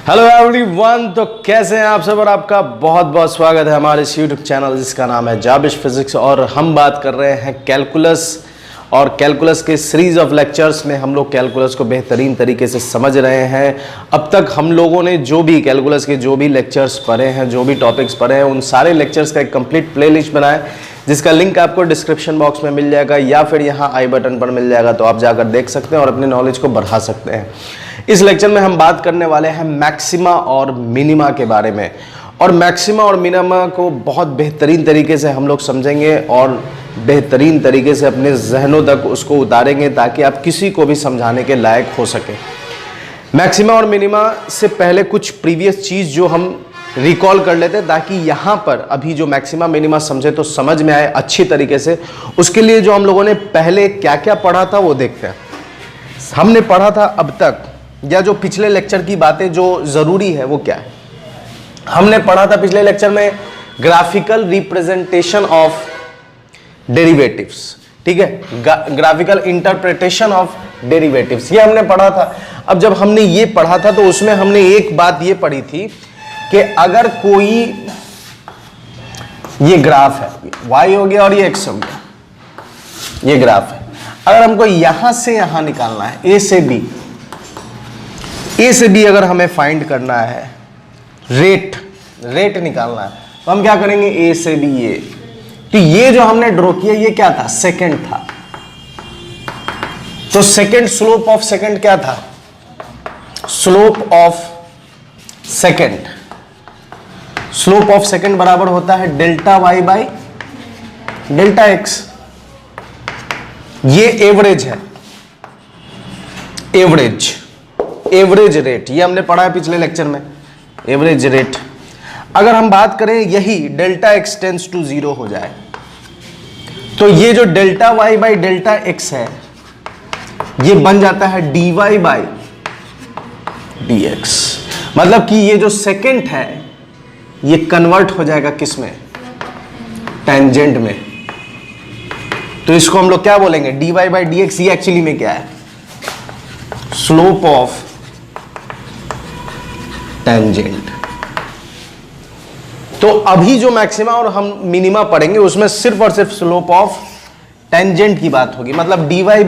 Hello everyone, तो कैसे हैं आप सब। और आपका बहुत बहुत स्वागत है हमारे इस यूट्यूब चैनल जिसका नाम है जाबिश फिजिक्स। और हम बात कर रहे हैं कैलकुलस, और कैलकुलस के सीरीज ऑफ लेक्चर्स में हम लोग कैलकुलस को बेहतरीन तरीके से समझ रहे हैं। अब तक हम लोगों ने जो भी कैलकुलस के जो भी लेक्चर्स पढ़े हैं, जो भी टॉपिक्स पढ़े हैं, उन सारे लेक्चर्स का एक कंप्लीट प्लेलिस्ट बनाए जिसका लिंक आपको डिस्क्रिप्शन बॉक्स में मिल जाएगा या फिर यहाँ आई बटन पर मिल जाएगा, तो आप जाकर देख सकते हैं और अपने नॉलेज को बढ़ा सकते हैं। इस लेक्चर में हम बात करने वाले हैं मैक्सिमा और मिनिमा के बारे में, और मैक्सिमा और मिनिमा को बहुत बेहतरीन तरीके से हम लोग समझेंगे और बेहतरीन तरीके से अपने जहनों तक उसको उतारेंगे ताकि आप किसी को भी समझाने के लायक हो सके। मैक्सिमा और मिनिमा से पहले कुछ प्रीवियस चीज़ जो हम रिकॉल कर लेते हैं ताकि यहाँ पर अभी जो मैक्सिमा मिनिमा समझे तो समझ में आए अच्छी तरीके से। उसके लिए जो हम लोगों ने पहले क्या क्या पढ़ा था वो देखते हैं। हमने पढ़ा था अब तक, या जो पिछले लेक्चर की बातें जो ज़रूरी है वो क्या है। हमने पढ़ा था पिछले लेक्चर में ग्राफिकल रिप्रेजेंटेशन ऑफ डेरिवेटिव्स, ठीक है, ग्राफिकल इंटरप्रिटेशन ऑफ डेरिवेटिव्स, ये हमने पढ़ा था। अब जब हमने ये पढ़ा था तो उसमें हमने एक बात ये पढ़ी थी कि अगर कोई ये ग्राफ है, y हो गया और ये x हो गया, ये ग्राफ है, अगर हमको यहां से यहां निकालना है a से b अगर हमें फाइंड करना है, रेट निकालना है, तो हम क्या करेंगे, a से b ये, तो ये जो हमने ड्रॉ किया ये क्या था, सेकंड था। तो सेकंड, स्लोप ऑफ सेकंड क्या था, स्लोप ऑफ सेकंड बराबर होता है delta y by delta x। ये एवरेज है, एवरेज रेट, ये हमने पढ़ा है पिछले लेक्चर में, एवरेज रेट। अगर हम बात करें यही डेल्टा x टेंस टू 0 हो जाए तो ये जो delta y by delta x है ये बन जाता है dy बाई dx। मतलब कि ये जो सेकेंड है ये कन्वर्ट हो जाएगा किस में, टेंजेंट में। तो इसको हम लोग क्या बोलेंगे, dy बाई dx। ये एक्चुअली में क्या है, स्लोप ऑफ टेंजेंट। तो अभी जो मैक्सिमा और हम मिनिमा पढ़ेंगे उसमें सिर्फ और सिर्फ स्लोप ऑफ टेंजेंट की बात होगी, मतलब dy बाई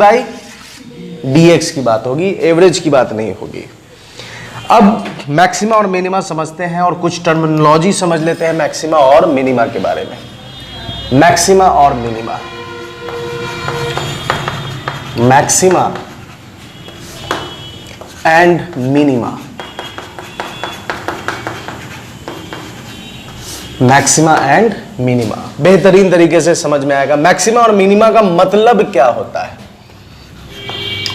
dx की बात होगी, एवरेज की बात नहीं होगी। अब मैक्सिमा और मिनिमा समझते हैं और कुछ टर्मिनोलॉजी समझ लेते हैं मैक्सिमा और मिनिमा के बारे में। मैक्सिमा और minima, maxima and minima, maxima and minima बेहतरीन तरीके से समझ में आएगा। मैक्सिमा और मिनिमा का मतलब क्या होता है,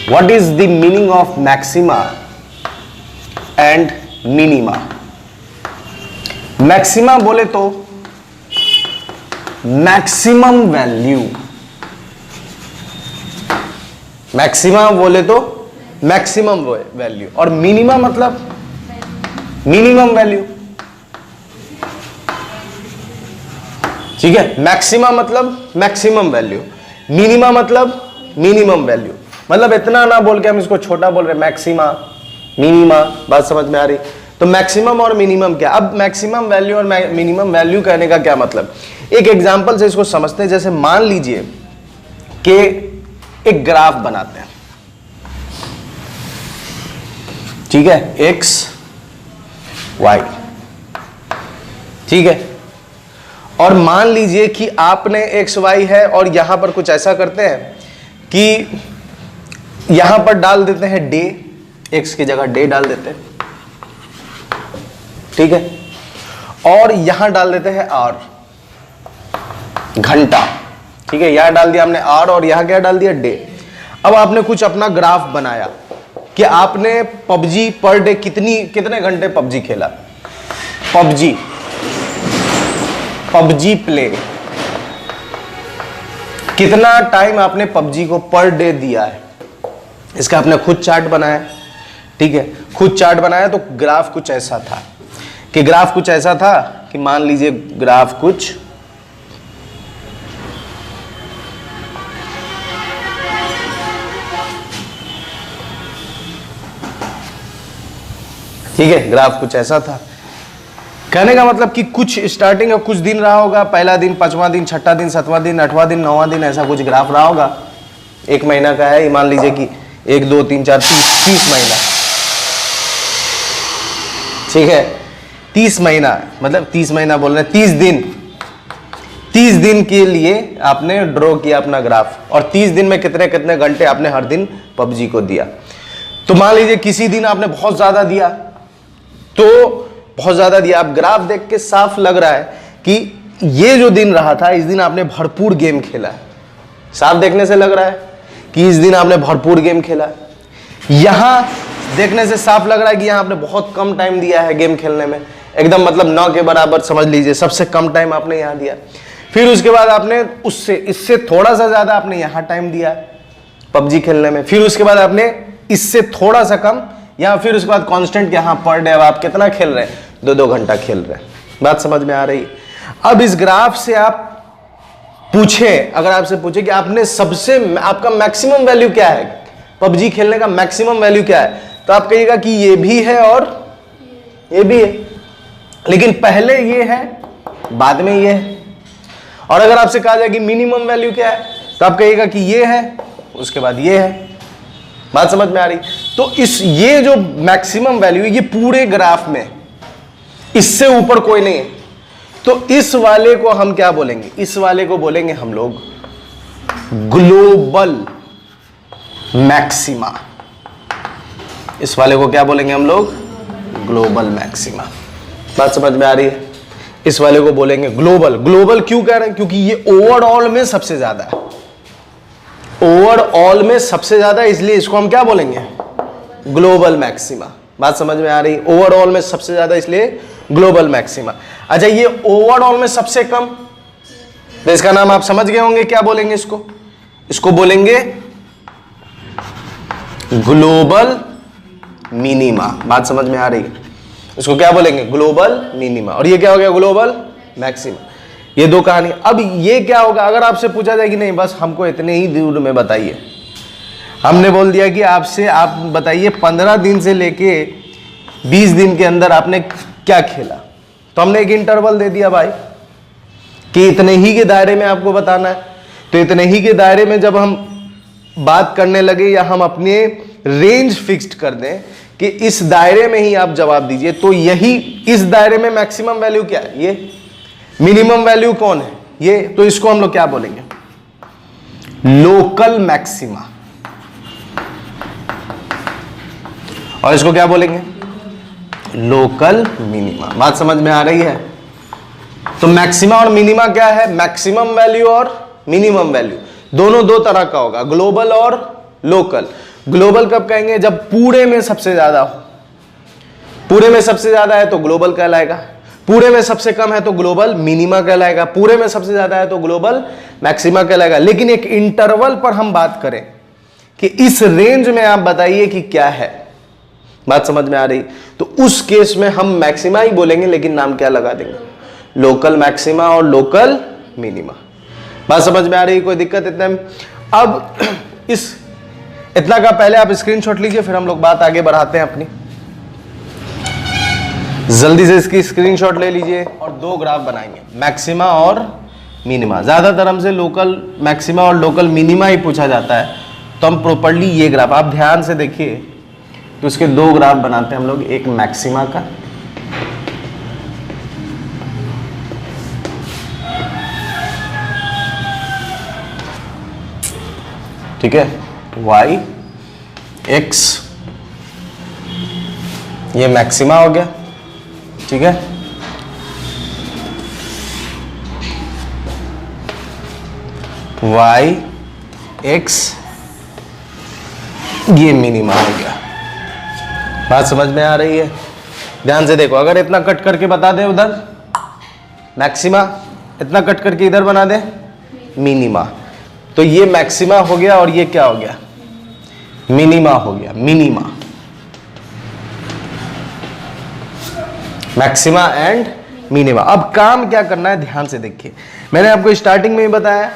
what is the meaning of maxima and minima. Maxima बोले तो मैक्सिमम वैल्यू, मैक्सिमा बोले तो मैक्सिमम वैल्यू, और मिनिमा मतलब मिनिमम वैल्यू, ठीक है। मैक्सिमा मतलब मैक्सिमम वैल्यू, मिनिमा मतलब मिनिमम वैल्यू। मतलब इतना ना बोल के हम इसको छोटा बोल रहे, मैक्सिमा मिनिमा, बात समझ में आ रही। तो मैक्सिमम और मिनिमम क्या, अब मैक्सिमम वैल्यू और मिनिमम वैल्यू कहने का क्या मतलब, एक एग्जांपल से इसको समझते हैं। जैसे मान लीजिए कि एक ग्राफ बनाते हैं, ठीक है, x y, ठीक है, और मान लीजिए कि आपने x y है और यहां पर कुछ ऐसा करते हैं कि यहां पर डाल देते हैं डे, x की जगह डे डाल देते हैं, ठीक है, और यहां डाल देते हैं r, घंटा, ठीक है, यहां डाल दिया हमने r और यहां क्या डाल दिया, डे। अब आपने कुछ अपना ग्राफ बनाया कि आपने पबजी पर डे कितने घंटे पबजी खेला, पबजी प्ले, कितना टाइम आपने पबजी को पर डे दिया है, इसका आपने खुद चार्ट बनाया, ठीक है, खुद चार्ट बनाया। तो ग्राफ कुछ ऐसा था कि मान लीजिए ग्राफ कुछ ठीक है, ग्राफ कुछ ऐसा था। कहने का मतलब कि कुछ स्टार्टिंग और कुछ दिन रहा होगा, पहला दिन, पांचवां दिन, छठा दिन, सातवां दिन, आठवां दिन, नौवां दिन, ऐसा कुछ ग्राफ रहा होगा। एक महीना का है, मान लीजिए कि 1 2 3 4 30 महीना, ठीक है, 30 महीना, मतलब 30 महीना बोल रहे हैं, 30 दिन, 30 दिन के लिए आपने ड्रॉ किया अपना ग्राफ, और 30 दिन में कितने कितने घंटे आपने हर दिन पबजी को दिया। तो मान लीजिए किसी दिन आपने बहुत ज्यादा दिया, तो बहुत ज्यादा दिया, आप ग्राफ देख के साफ लग रहा है कि ये जो दिन रहा था, इस दिन आपने भरपूर गेम खेला है। साफ देखने से लग रहा है कि इस दिन आपने भरपूर गेम खेला है। यहां देखने से साफ लग रहा है कि यहां आपने बहुत कम टाइम दिया है गेम खेलने में, एकदम मतलब 9 के बराबर समझ लीजिए, सबसे कम टाइम आपने यहां दिया। फिर उसके बाद आपने इससे थोड़ा सा ज्यादा आपने यहां टाइम दिया पबजी खेलने में, फिर उसके बाद आपने इससे थोड़ा सा कम, या फिर उसके बाद कांस्टेंट यहां पर डे आप कितना खेल रहे हैं, 2-2 घंटा खेल रहे हैं। बात समझ में आ रही। अब इस ग्राफ से आप पूछे, अगर आपसे पूछे कि आपने सबसे, आपका मैक्सिमम वैल्यू क्या है, पबजी खेलने का मैक्सिमम वैल्यू क्या है, तो आप कहिएगा कि ये भी है और ये भी है, लेकिन पहले ये है बाद में ये है। और अगर आपसे कहा जाए कि मिनिमम वैल्यू क्या है, तो आप कहिएगा कि ये है, उसके बाद ये है। बात समझ में आ रही। तो ये जो मैक्सिमम वैल्यू है, ये पूरे ग्राफ में इससे ऊपर कोई नहीं है, तो इस वाले को हम क्या बोलेंगे, इस वाले को बोलेंगे हम लोग ग्लोबल मैक्सिमा। इस वाले को क्या बोलेंगे हम लोग, ग्लोबल मैक्सिमा। बात समझ में आ रही है। इस वाले को बोलेंगे ग्लोबल। ग्लोबल क्यों कह रहे हैं, क्योंकि ये ओवरऑल में सबसे ज्यादा है, ओवरऑल में सबसे ज्यादा, इसलिए इसको हम क्या बोलेंगे, ग्लोबल मैक्सिमा। बात समझ में आ रही। ओवरऑल में सबसे ज्यादा, इसलिए ग्लोबल मैक्सिमा। अच्छा, ये ओवरऑल में सबसे कम, तो इसका नाम आप समझ गए होंगे, क्या बोलेंगे इसको, इसको बोलेंगे ग्लोबल मिनिमा। बात समझ में आ रही है। इसको क्या बोलेंगे, ग्लोबल मिनिमा। और ये क्या हो गया, ग्लोबल मैक्सिमा। ये दो कहानी। अब ये क्या होगा, अगर आपसे पूछा जाए कि नहीं बस हमको इतने ही दूर में बताइए, हमने बोल दिया कि आपसे, आप बताइए 15 दिन से लेके 20 दिन के अंदर आपने क्या खेला, तो हमने एक इंटरवल दे दिया भाई कि इतने ही के दायरे में आपको बताना है। तो इतने ही के दायरे में जब हम बात करने लगे, या हम अपने रेंज फिक्स्ड कर दें कि इस दायरे में ही आप जवाब दीजिए, तो यही इस दायरे में मैक्सिमम वैल्यू क्या है, ये मिनिमम वैल्यू कौन है, ये, तो इसको हम लोग क्या बोलेंगे, लोकल मैक्सिमा। और इसको क्या बोलेंगे, लोकल मिनिमा। बात समझ में आ रही है। तो मैक्सिमा और मिनिमा क्या है, मैक्सिमम वैल्यू और मिनिमम वैल्यू दोनों दो तरह का होगा, ग्लोबल और लोकल। ग्लोबल कब कहेंगे, जब पूरे में सबसे ज्यादा हो, पूरे में सबसे ज्यादा है तो ग्लोबल कहलाएगा, पूरे में सबसे कम है तो ग्लोबल मिनिमा कहलाएगा, पूरे में सबसे ज्यादा है तो ग्लोबल मैक्सिमा कहलाएगा। लेकिन एक इंटरवल पर हम बात करें कि इस रेंज में आप बताइए कि क्या है, बात समझ में आ रही, तो उस केस में हम मैक्सिमा ही बोलेंगे, लेकिन नाम क्या लगा देंगे, लोकल मैक्सिमा और लोकल मिनिमा। बात समझ में आ रही, कोई दिक्कत इतने में। अब इस इतना का पहले आप स्क्रीनशॉट लीजिए, फिर हम लोग बात आगे बढ़ाते हैं अपनी। जल्दी से इसकी स्क्रीनशॉट ले लीजिए और दो ग्राफ बनाएंगे, मैक्सिमा और मिनिमा। ज्यादातर हमसे लोकल मैक्सिमा और लोकल मिनिमा ही पूछा जाता है, तो हम प्रॉपर्ली ये ग्राफ आप ध्यान से देखिए, तो उसके दो ग्राफ बनाते हैं हम लोग, एक मैक्सिमा का ठीक है, y x, ये मैक्सिमा हो गया, ठीक है, y x, ये मिनिमा हो गया। बात समझ में आ रही है। ध्यान से देखो, अगर इतना कट करके बता दे उधर मैक्सिमा, इतना कट करके इधर बना दे मिनिमा, तो ये मैक्सिमा हो गया और ये क्या हो गया, मिनिमा हो गया। Minima, maxima and minima. अब काम क्या करना है, ध्यान से देखिए, मैंने आपको स्टार्टिंग में ही बताया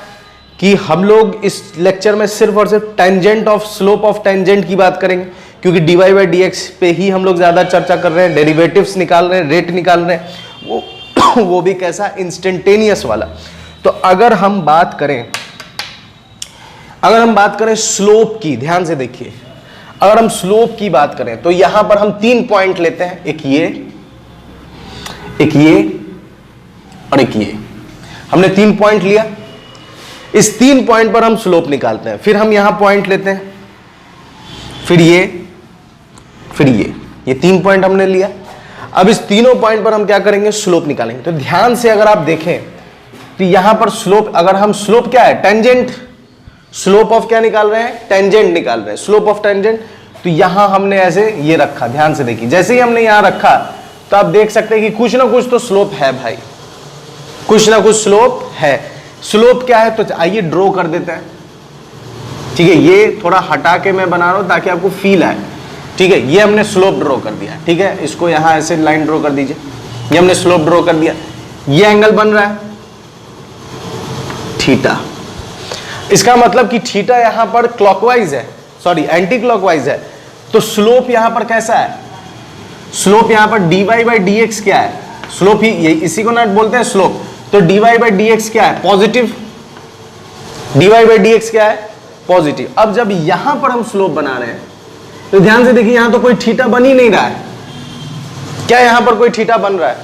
कि हम लोग इस लेक्चर में सिर्फ और सिर्फ tangent of slope of tangent की बात करेंगे, क्योंकि dy बाई डी एक्स पे ही हम लोग ज्यादा चर्चा कर रहे हैं, डेरिवेटिव्स निकाल रहे हैं, रेट निकाल रहे हैं, वो भी कैसा, इंस्टेंटेनियस वाला। तो अगर हम बात करें स्लोप की, ध्यान से देखिए, अगर हम स्लोप की बात करें तो यहां पर हम 3 पॉइंट लेते हैं, एक ये और एक ये। हमने 3 पॉइंट लिया, इस 3 पॉइंट पर हम स्लोप निकालते हैं, फिर हम यहां पॉइंट लेते हैं, फिर ये 3 पॉइंट हमने लिया। अब इस तीनों पॉइंट पर हम क्या करेंगे, स्लोप निकालेंगे। तो ध्यान से अगर आप देखें तो यहां पर स्लोप, अगर हम स्लोप क्या है, टेंजेंट, स्लोप ऑफ क्या निकाल रहे हैं, टेंजेंट निकाल रहे हैं, स्लोप ऑफ टेंजेंट। तो यहां हमने ऐसे ये रखा, ध्यान से देखिए, जैसे ही हमने यहां रखा तो आप देख सकते हैं कि कुछ ना कुछ तो स्लोप है भाई, कुछ ना कुछ स्लोप है। स्लोप क्या है, तो आइए ड्रॉ कर देते हैं, ठीक है। ये थोड़ा हटा के मैं बना रहा हूं ताकि आपको फील आए, ठीक है। ये हमने स्लोप ड्रॉ कर दिया, ठीक है। इसको यहां ऐसे लाइन ड्रॉ कर दीजिए, ये हमने स्लोप ड्रॉ कर दिया। ये एंगल बन रहा है थीटा, इसका मतलब कि थीटा यहां पर क्लॉकवाइज है, सॉरी एंटी क्लॉकवाइज है। तो स्लोप यहां पर कैसा है, स्लोप यहां पर dy बाई डी एक्स क्या है, स्लोप ही इसी को ना बोलते हैं स्लोप। तो dy बाई डी एक्स क्या है, positive, dy by D x क्या है, पॉजिटिव। अब जब यहां पर हम स्लोप बना रहे हैं तो ध्यान से देखिए, यहां तो कोई थीटा बन ही नहीं रहा है, क्या यहां पर कोई थीटा बन रहा है,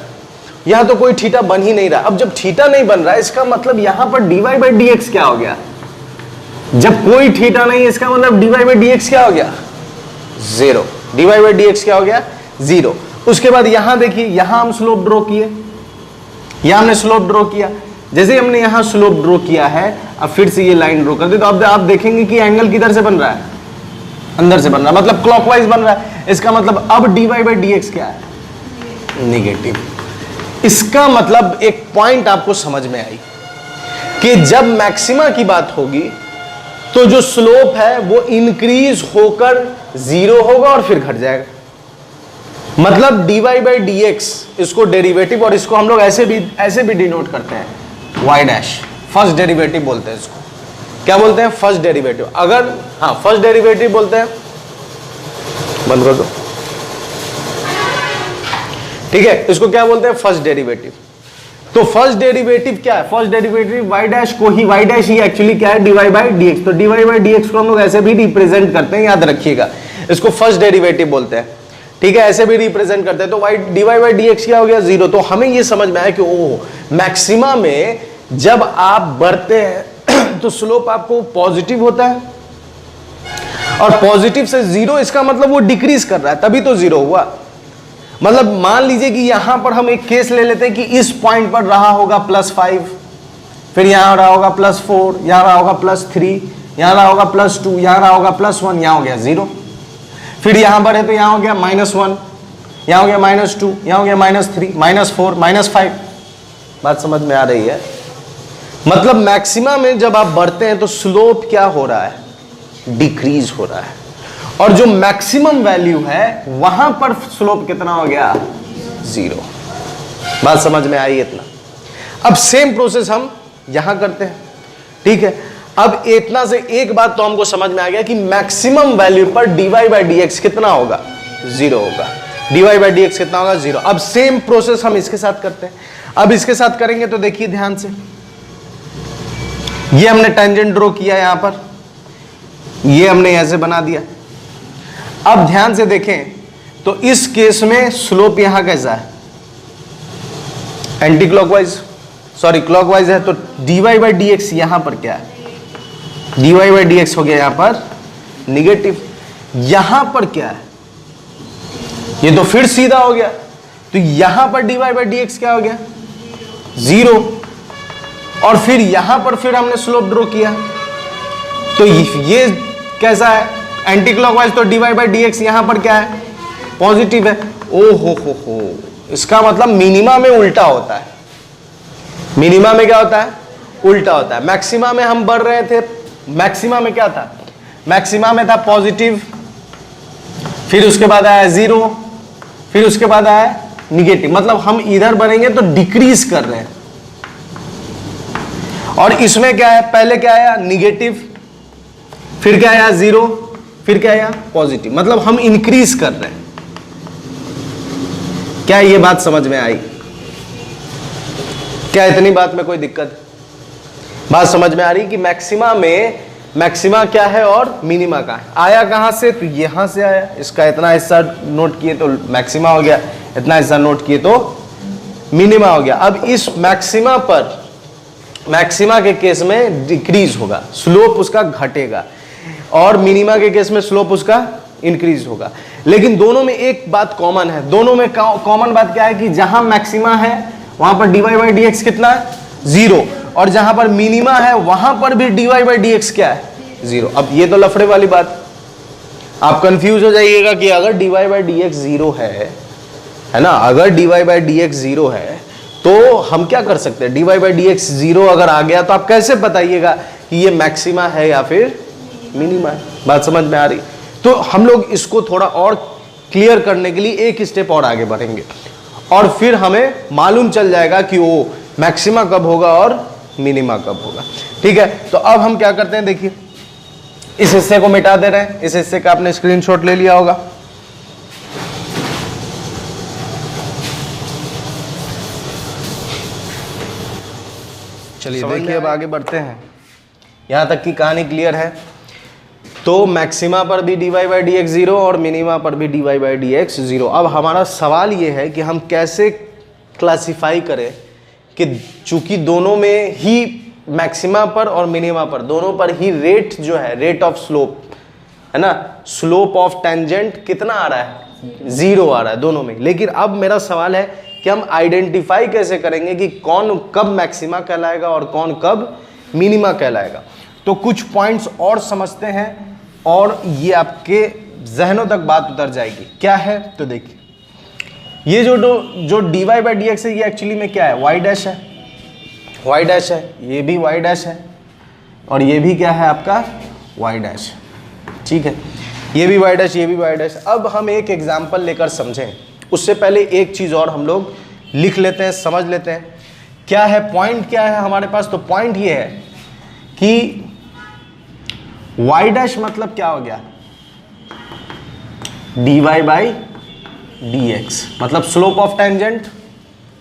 यहां तो कोई थीटा बन ही नहीं रहा। अब जब थीटा नहीं बन रहा है, इसका मतलब यहां पर dy बाई डी एक्स क्या हो गया, जब कोई थीटा नहीं, इसका मतलब dy बाई डी एक्स क्या हो गया, 0। dy बाई डी एक्स क्या हो गया, 0। उसके बाद यहां देखिए, यहां हम स्लोप ड्रॉ किए, यहां हमने स्लोप ड्रॉ किया। जैसे हमने यहां स्लोप ड्रॉ किया है, अब फिर से ये लाइन ड्रॉ कर दे, तो अब आप देखेंगे कि एंगल किधर से बन रहा है, अंदर से बन रहा है, मतलब क्लॉकवाइज बन रहा है। इसका मतलब अब dy बाई डी एक्स क्या है, निगेटिव। इसका मतलब एक पॉइंट आपको समझ में आई कि जब मैक्सिमा की बात होगी तो जो स्लोप है वो इंक्रीज होकर 0 होगा और फिर घट जाएगा। मतलब dy बाई डी एक्स, इसको डेरिवेटिव, और इसको हम लोग ऐसे भी डिनोट करते हैं, y डैश, फर्स्ट डेरिवेटिव बोलते हैं इसको। क्या बोलते हैं, फर्स्ट डेरिवेटिव। अगर हाँ फर्स्ट डेरिवेटिव बोलते हैं, बंद कर दो, ठीक है। इसको क्या बोलते हैं, फर्स्ट डेरिवेटिव। तो फर्स्ट डेरिवेटिव क्या है, फर्स्ट डेरिवेटिव y डैश को ही, y डैश ही एक्चुअली क्या है, dy बाई डी एक्स। तो dy बाई डी एक्स को हम लोग ऐसे भी रिप्रेजेंट करते हैं, याद रखिएगा, इसको फर्स्ट डेरिवेटिव बोलते हैं, ठीक है। ऐसे भी रिप्रेजेंट करते हैं। तो dy बाई डी एक्स क्या हो गया, 0। तो हमें ये समझ में आया कि ओह, मैक्सिमा में जब आप बढ़ते हैं तो स्लोप आपको पॉजिटिव होता है, और पॉजिटिव से 0, इसका मतलब वो डिक्रीज कर रहा है, तभी तो 0 हुआ। मतलब मान लीजिए कि यहां पर हम एक केस ले लेते हैं कि इस पॉइंट पर रहा होगा +5, फिर यहां रहा होगा +4, यहां रहा होगा +3, यहां रहा होगा +2, यहां रहा होगा +1, यहां हो गया 0। फिर यहां पर है तो यहां हो गया -1, यहां हो गया -2, यहां हो गया -3, -4, -5। बात समझ में आ रही है। मतलब मैक्सिमा में जब आप बढ़ते हैं तो स्लोप क्या हो रहा है, डिक्रीज हो रहा है, और जो मैक्सिमम वैल्यू है वहां पर स्लोप कितना हो गया, 0। बात समझ में आई इतना। अब सेम प्रोसेस हम यहां करते हैं, ठीक है। अब इतना से एक बात तो हमको समझ में आ गया कि मैक्सिमम वैल्यू पर dy बाई डी एक्स कितना होगा, 0 होगा। dy बाई डी एक्स कितना होगा, 0। अब सेम प्रोसेस हम इसके साथ करते हैं। अब इसके साथ करेंगे तो देखिए ध्यान से, ये हमने टेंजेंट ड्रॉ किया, यहां पर ये हमने ऐसे बना दिया। अब ध्यान से देखें तो इस केस में स्लोप यहां कैसा है, एंटी क्लॉकवाइज, सॉरी क्लॉकवाइज है। तो dy बाई डी एक्स यहां पर क्या है, dy बाई डी एक्स हो गया यहां पर निगेटिव। यहां पर क्या है, ये तो फिर सीधा हो गया। तो यहां पर dy बाई डी एक्स क्या हो गया, 0। और फिर यहां पर फिर हमने स्लोप ड्रॉ किया, तो ये कैसा है, एंटी क्लॉकवाइज। तो dy बाई डी एक्स यहां पर क्या है, पॉजिटिव है। ओ हो, इसका मतलब मिनिमा में उल्टा होता है। मिनिमा में क्या होता है, उल्टा होता है। मैक्सिमा में हम बढ़ रहे थे, मैक्सिमा में क्या था, मैक्सिमा में था पॉजिटिव, फिर उसके बाद आया 0, फिर उसके बाद आया निगेटिव। मतलब हम इधर बढ़ेंगे तो डिक्रीज कर रहे हैं। और इसमें क्या है, पहले क्या आया, निगेटिव, फिर क्या आया 0, फिर क्या है यहाँ पॉजिटिव, मतलब हम इंक्रीज कर रहे हैं। क्या ये बात समझ में आई? क्या इतनी बात में कोई दिक्कत? बात समझ में आ रही कि मैक्सिमा में मैक्सिमा क्या है और मिनिमा का है। आया कहां से? तो यहां से आया। इसका इतना हिस्सा नोट किए तो मैक्सिमा हो गया, इतना हिस्सा नोट किए तो मिनिमा हो गया। अब इस मैक्सिमा पर, मैक्सिमा के केस में डिक्रीज होगा, स्लोप उसका घटेगा, और मिनिमा के केस में स्लोप उसका इंक्रीज होगा। लेकिन दोनों में एक बात कॉमन है, दोनों में कॉमन बात क्या है कि जहां मैक्सिमा है वहां पर dy बाई डी एक्स कितना है? 0, और जहां पर मिनिमा है वहां पर भी dy बाई डी एक्स क्या है? 0। अब ये तो लफड़े वाली बात, आप कंफ्यूज हो जाइएगा कि अगर dy बाई डी एक्स 0 है ना, अगर dy बाई डी एक्स 0 है तो हम क्या कर सकते हैं? dy बाई डी एक्स 0 अगर आ गया तो आप कैसे बताइएगा कि ये मैक्सिमा है या फिर मिनिमा है? बात समझ में आ रही? तो हम लोग इसको थोड़ा और क्लियर करने के लिए एक स्टेप और आगे बढ़ेंगे, और फिर हमें मालूम चल जाएगा कि वो मैक्सिमा कब होगा और मिनिमा कब होगा। ठीक है, तो अब हम क्या करते हैं, देखिए इस हिस्से को मिटा दे रहे हैं। इस हिस्से का आपने स्क्रीनशॉट ले लिया होगा। चलिए देखिए, अब आगे बढ़ते हैं। यहां तक की कहानी क्लियर है। तो मैक्सिमा पर भी dy बाई डी एक्स 0 और मिनिमा पर भी dy बाई डी एक्स 0। अब हमारा सवाल ये है कि हम कैसे क्लासिफाई करें कि चूंकि दोनों में ही, मैक्सिमा पर और मिनिमा पर, दोनों पर ही रेट जो है, रेट ऑफ स्लोप है ना, स्लोप ऑफ टेंजेंट कितना आ रहा है? 0 आ रहा है दोनों में। लेकिन अब मेरा सवाल है कि हम आइडेंटिफाई कैसे करेंगे कि कौन कब मैक्सिमा कहलाएगा और कौन कब मिनिमा कहलाएगा। तो कुछ पॉइंट्स और समझते हैं और ये आपके जहनों तक बात उतर जाएगी। क्या है? तो देखिए, ये जो dy बाई डी एक्स है, ये एक्चुअली में क्या है? y डैश है, y डैश है, ये भी y डैश है, और ये भी क्या है आपका? y dash. ठीक है, ये भी y डैश, ये भी y डैश। अब हम एक एग्जाम्पल लेकर समझें, उससे पहले एक चीज़ और हम लोग लिख लेते हैं, समझ लेते हैं क्या है पॉइंट, क्या है हमारे पास। तो पॉइंट ये है कि y डैश मतलब क्या हो गया? dy बाई डी एक्स, मतलब स्लोप ऑफ टेंजेंट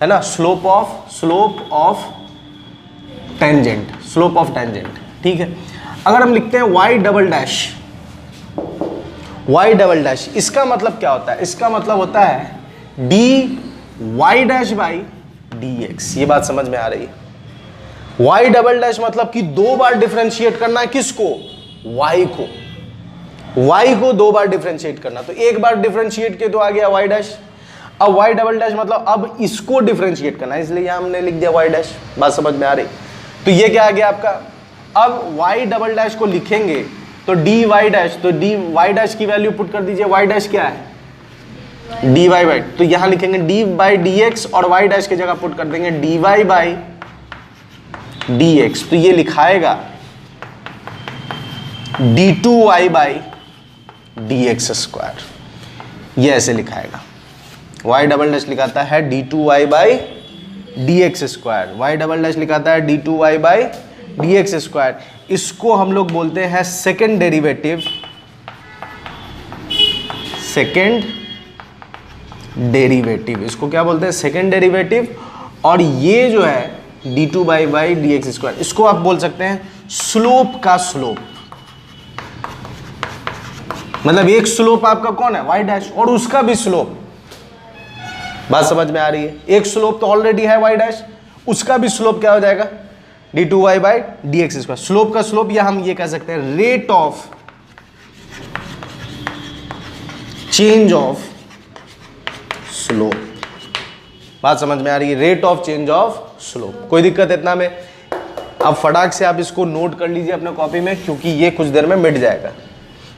है ना, slope of tangent, slope of tangent. ठीक है, अगर हम लिखते हैं y डबल डैश, इसका मतलब क्या होता है? इसका मतलब होता है dy dash by D x. ये बात समझ में आ रही है? y डबल डैश मतलब कि 2 बार डिफरेंशिएट करना है किसको? y को 2 बार डिफरेंशिएट करना। तो एक बार डिफरेंशिएट किया तो आ गया y डैश। अब y डबल डैश मतलब अब इसको डिफरेंशिएट करना है, इसलिए यहां हमने लिख दिया y डैश। बात समझ में आ रही? तो ये क्या आ गया आपका? अब y डबल डैश को लिखेंगे तो dy डैश, तो dy डैश की वैल्यू पुट कर दीजिए। y डैश क्या है? dy बाई, तो यहां लिखेंगे dy बाई डी एक्स, और y डैश की जगह पुट कर देंगे dy बाई डी एक्स। तो ये लिखाएगा d2y by D X square. ये ऐसे लिखाएगा, y डबल डैश लिखाता है d2y by D X square, y double dash लिखाता है d2y by D X square. इसको हम लोग बोलते हैं सेकेंड डेरिवेटिव, इसको क्या बोलते हैं? Second derivative. और ये जो है d2 by D X square, इसको आप बोल सकते हैं स्लोप का स्लोप। मतलब एक स्लोप आपका कौन है? y डैश, और उसका भी स्लोप। बात समझ में आ रही है? एक स्लोप तो ऑलरेडी है y डैश, उसका भी स्लोप क्या हो जाएगा? d2y by D X square. Slope का स्लोप, या हम ये कह सकते हैं rate of change of slope. बात समझ में आ रही है? Rate of change of slope. कोई दिक्कत इतना में? अब फटाक से आप इसको नोट कर लीजिए अपने कॉपी में, क्योंकि ये कुछ देर में मिट जाएगा।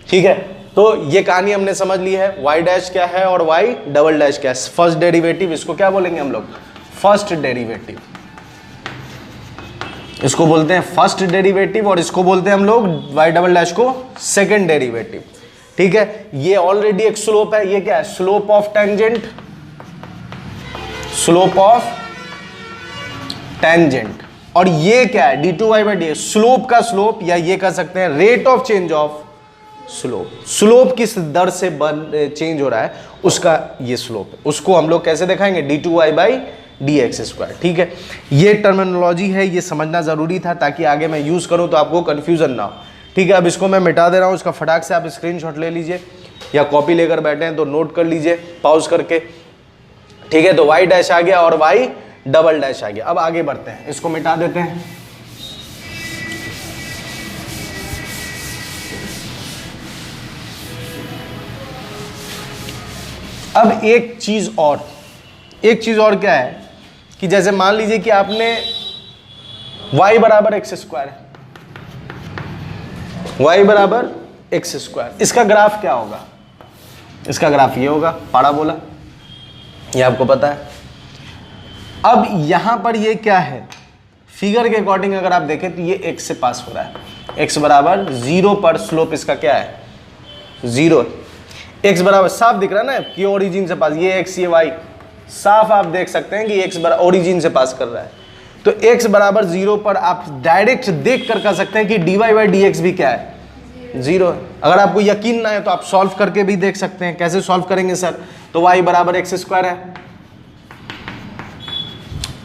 ठीक है, तो ये कहानी हमने समझ ली है। y डैश क्या है और y डबल डैश क्या है? फर्स्ट डेरिवेटिव, इसको क्या बोलेंगे हम लोग? First derivative. इसको बोलते हैं फर्स्ट डेरिवेटिव, और इसको बोलते हैं हम लोग y डबल डैश को सेकेंड डेरिवेटिव। ठीक है, ये ऑलरेडी एक स्लोप है। ये क्या है? Slope of tangent, slope of tangent. और ये क्या है? d2y by D x, slope का स्लोप, या ये कह सकते हैं rate of change of slope, slope किस दर से चेंज हो रहा है उसका ये स्लोप है, उसको हम लोग कैसे दिखाएंगे, d2y/dx²। ठीक है, ये टर्मिनोलॉजी है, ये समझना जरूरी था ताकि आगे मैं यूज करूं तो आपको कंफ्यूजन ना हो। ठीक है, अब इसको मैं मिटा दे रहा हूं, इसका फटाक से आप स्क्रीनशॉट ले लीजिए या कॉपी लेकर बैठे हैं तो नोट कर लीजिए पॉज करके। ठीक है, तो y डैश आ गया और y डबल डैश आ गया। अब आगे बढ़ते हैं, इसको मिटा देते हैं। अब एक चीज और क्या है कि जैसे मान लीजिए कि आपने y बराबर x², y बराबर x², इसका ग्राफ क्या होगा, इसका ग्राफ ये होगा, पाराबोला, ये आपको पता है। अब यहां पर ये क्या है, फिगर के अकॉर्डिंग अगर आप देखें तो ये x से पास हो रहा है, x बराबर 0 पर स्लोप इसका क्या है, 0। x बराबर साफ दिख रहा है ना कि ओरिजिन से पास, ये x ये y, साफ आप देख सकते हैं कि x बराबर ओरिजिन से पास कर रहा है। तो x बराबर 0 पर आप डायरेक्ट देख कर सकते हैं कि dy/dx भी क्या है, 0 है। अगर आपको यकीन ना है तो आप सॉल्व करके भी देख सकते हैं। कैसे सॉल्व करेंगे सर, तो y बराबर x² है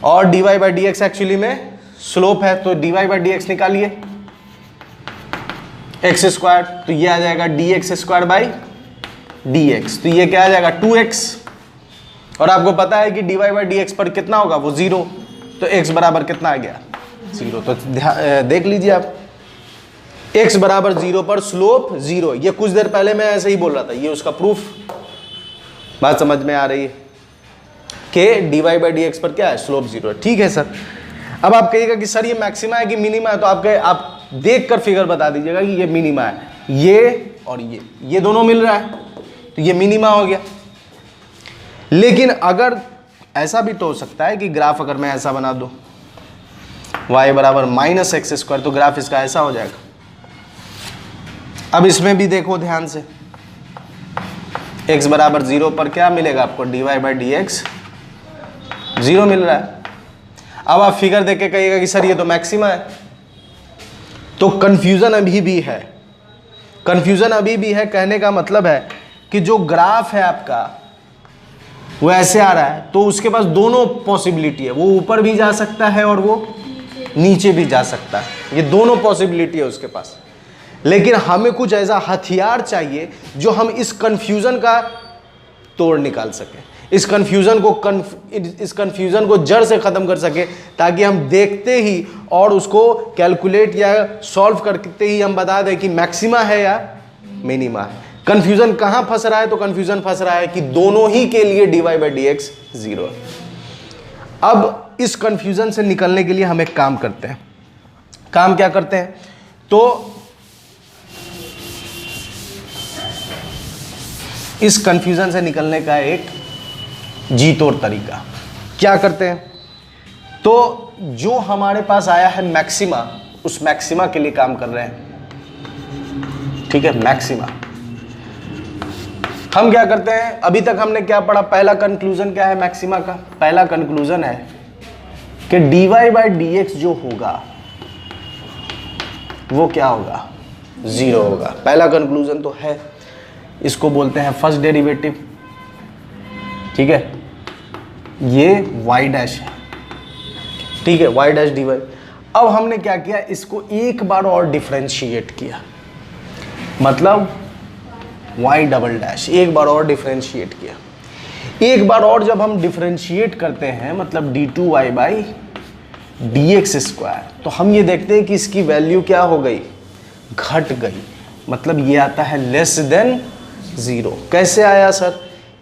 और dy/dx एक्चुअली में स्लोप है, तो dy/dx निकालिए x², तो ये आ जाएगा dx²/dx, तो ये क्या आ जाएगा 2x, और आपको पता है कि dy/dx पर कितना होगा वो 0, तो x बराबर कितना आ गया 0। तो देख लीजिए आप, x बराबर 0 पर स्लोप 0, ये कुछ देर पहले मैं ऐसे ही बोल रहा था, ये उसका प्रूफ। बात समझ में आ रही है कि dy/dx पर क्या है, स्लोप 0 है। ठीक है सर, अब आप कहिएगा कि सर ये मैक्सिमा है कि मिनिमा है, तो आप देख कर फिगर बता दीजिएगा कि ये मिनिमा है, ये और ये दोनों मिल रहा है तो ये मिनिमा हो गया। लेकिन अगर ऐसा भी तो हो सकता है कि ग्राफ अगर मैं ऐसा बना दूं y बराबर -x², तो ग्राफ इसका ऐसा हो जाएगा। अब इसमें भी देखो ध्यान से, x बराबर 0 पर क्या मिलेगा आपको, dy/dx 0 मिल रहा है। अब आप फिगर देख के कहिएगा कि सर ये तो मैक्सिमा है, तो कंफ्यूजन अभी भी है, कंफ्यूजन अभी भी है। कहने का मतलब है कि जो ग्राफ है आपका वो ऐसे आ रहा है, तो उसके पास दोनों पॉसिबिलिटी है, वो ऊपर भी जा सकता है और वो नीचे भी जा सकता है, ये दोनों पॉसिबिलिटी है उसके पास। लेकिन हमें कुछ ऐसा हथियार चाहिए जो हम इस कंफ्यूजन का तोड़ निकाल सके, इस कंफ्यूजन को जड़ से खत्म कर सके, ताकि हम देखते ही और उसको कैलकुलेट या सॉल्व करते ही हम बता दें कि मैक्सिमा है या मिनिमा है। कंफ्यूजन कहां फंस रहा है, तो कंफ्यूजन फंस रहा है कि दोनों ही के लिए dy/dx 0 है। अब इस कंफ्यूजन से निकलने के लिए हम एक काम करते हैं। काम क्या करते हैं, तो इस कंफ्यूजन से निकलने का एक जी तोड़ तरीका क्या करते हैं, तो जो हमारे पास आया है मैक्सिमा, उस मैक्सिमा के लिए काम कर रहे हैं। ठीक है, मैक्सिमा हम क्या करते हैं, अभी तक हमने क्या पढ़ा, पहला कंक्लूजन क्या है मैक्सिमा का, पहला कंक्लूजन है कि dy/dx जो होगा वो क्या होगा, 0 होगा। पहला कंक्लूजन तो है, इसको बोलते हैं फर्स्ट डेरिवेटिव। ठीक है, ये y डैश है, ठीक है, y डैश dy। अब हमने क्या किया, इसको एक बार और डिफरेंशिएट किया, मतलब y डबल डैश एक बार और डिफरेंशिएट किया। एक बार और जब हम डिफरेंशिएट करते हैं, मतलब d2y/dx², तो हम ये देखते हैं कि इसकी वैल्यू क्या हो गई, घट गई, मतलब ये आता है लेस देन 0। कैसे आया सर,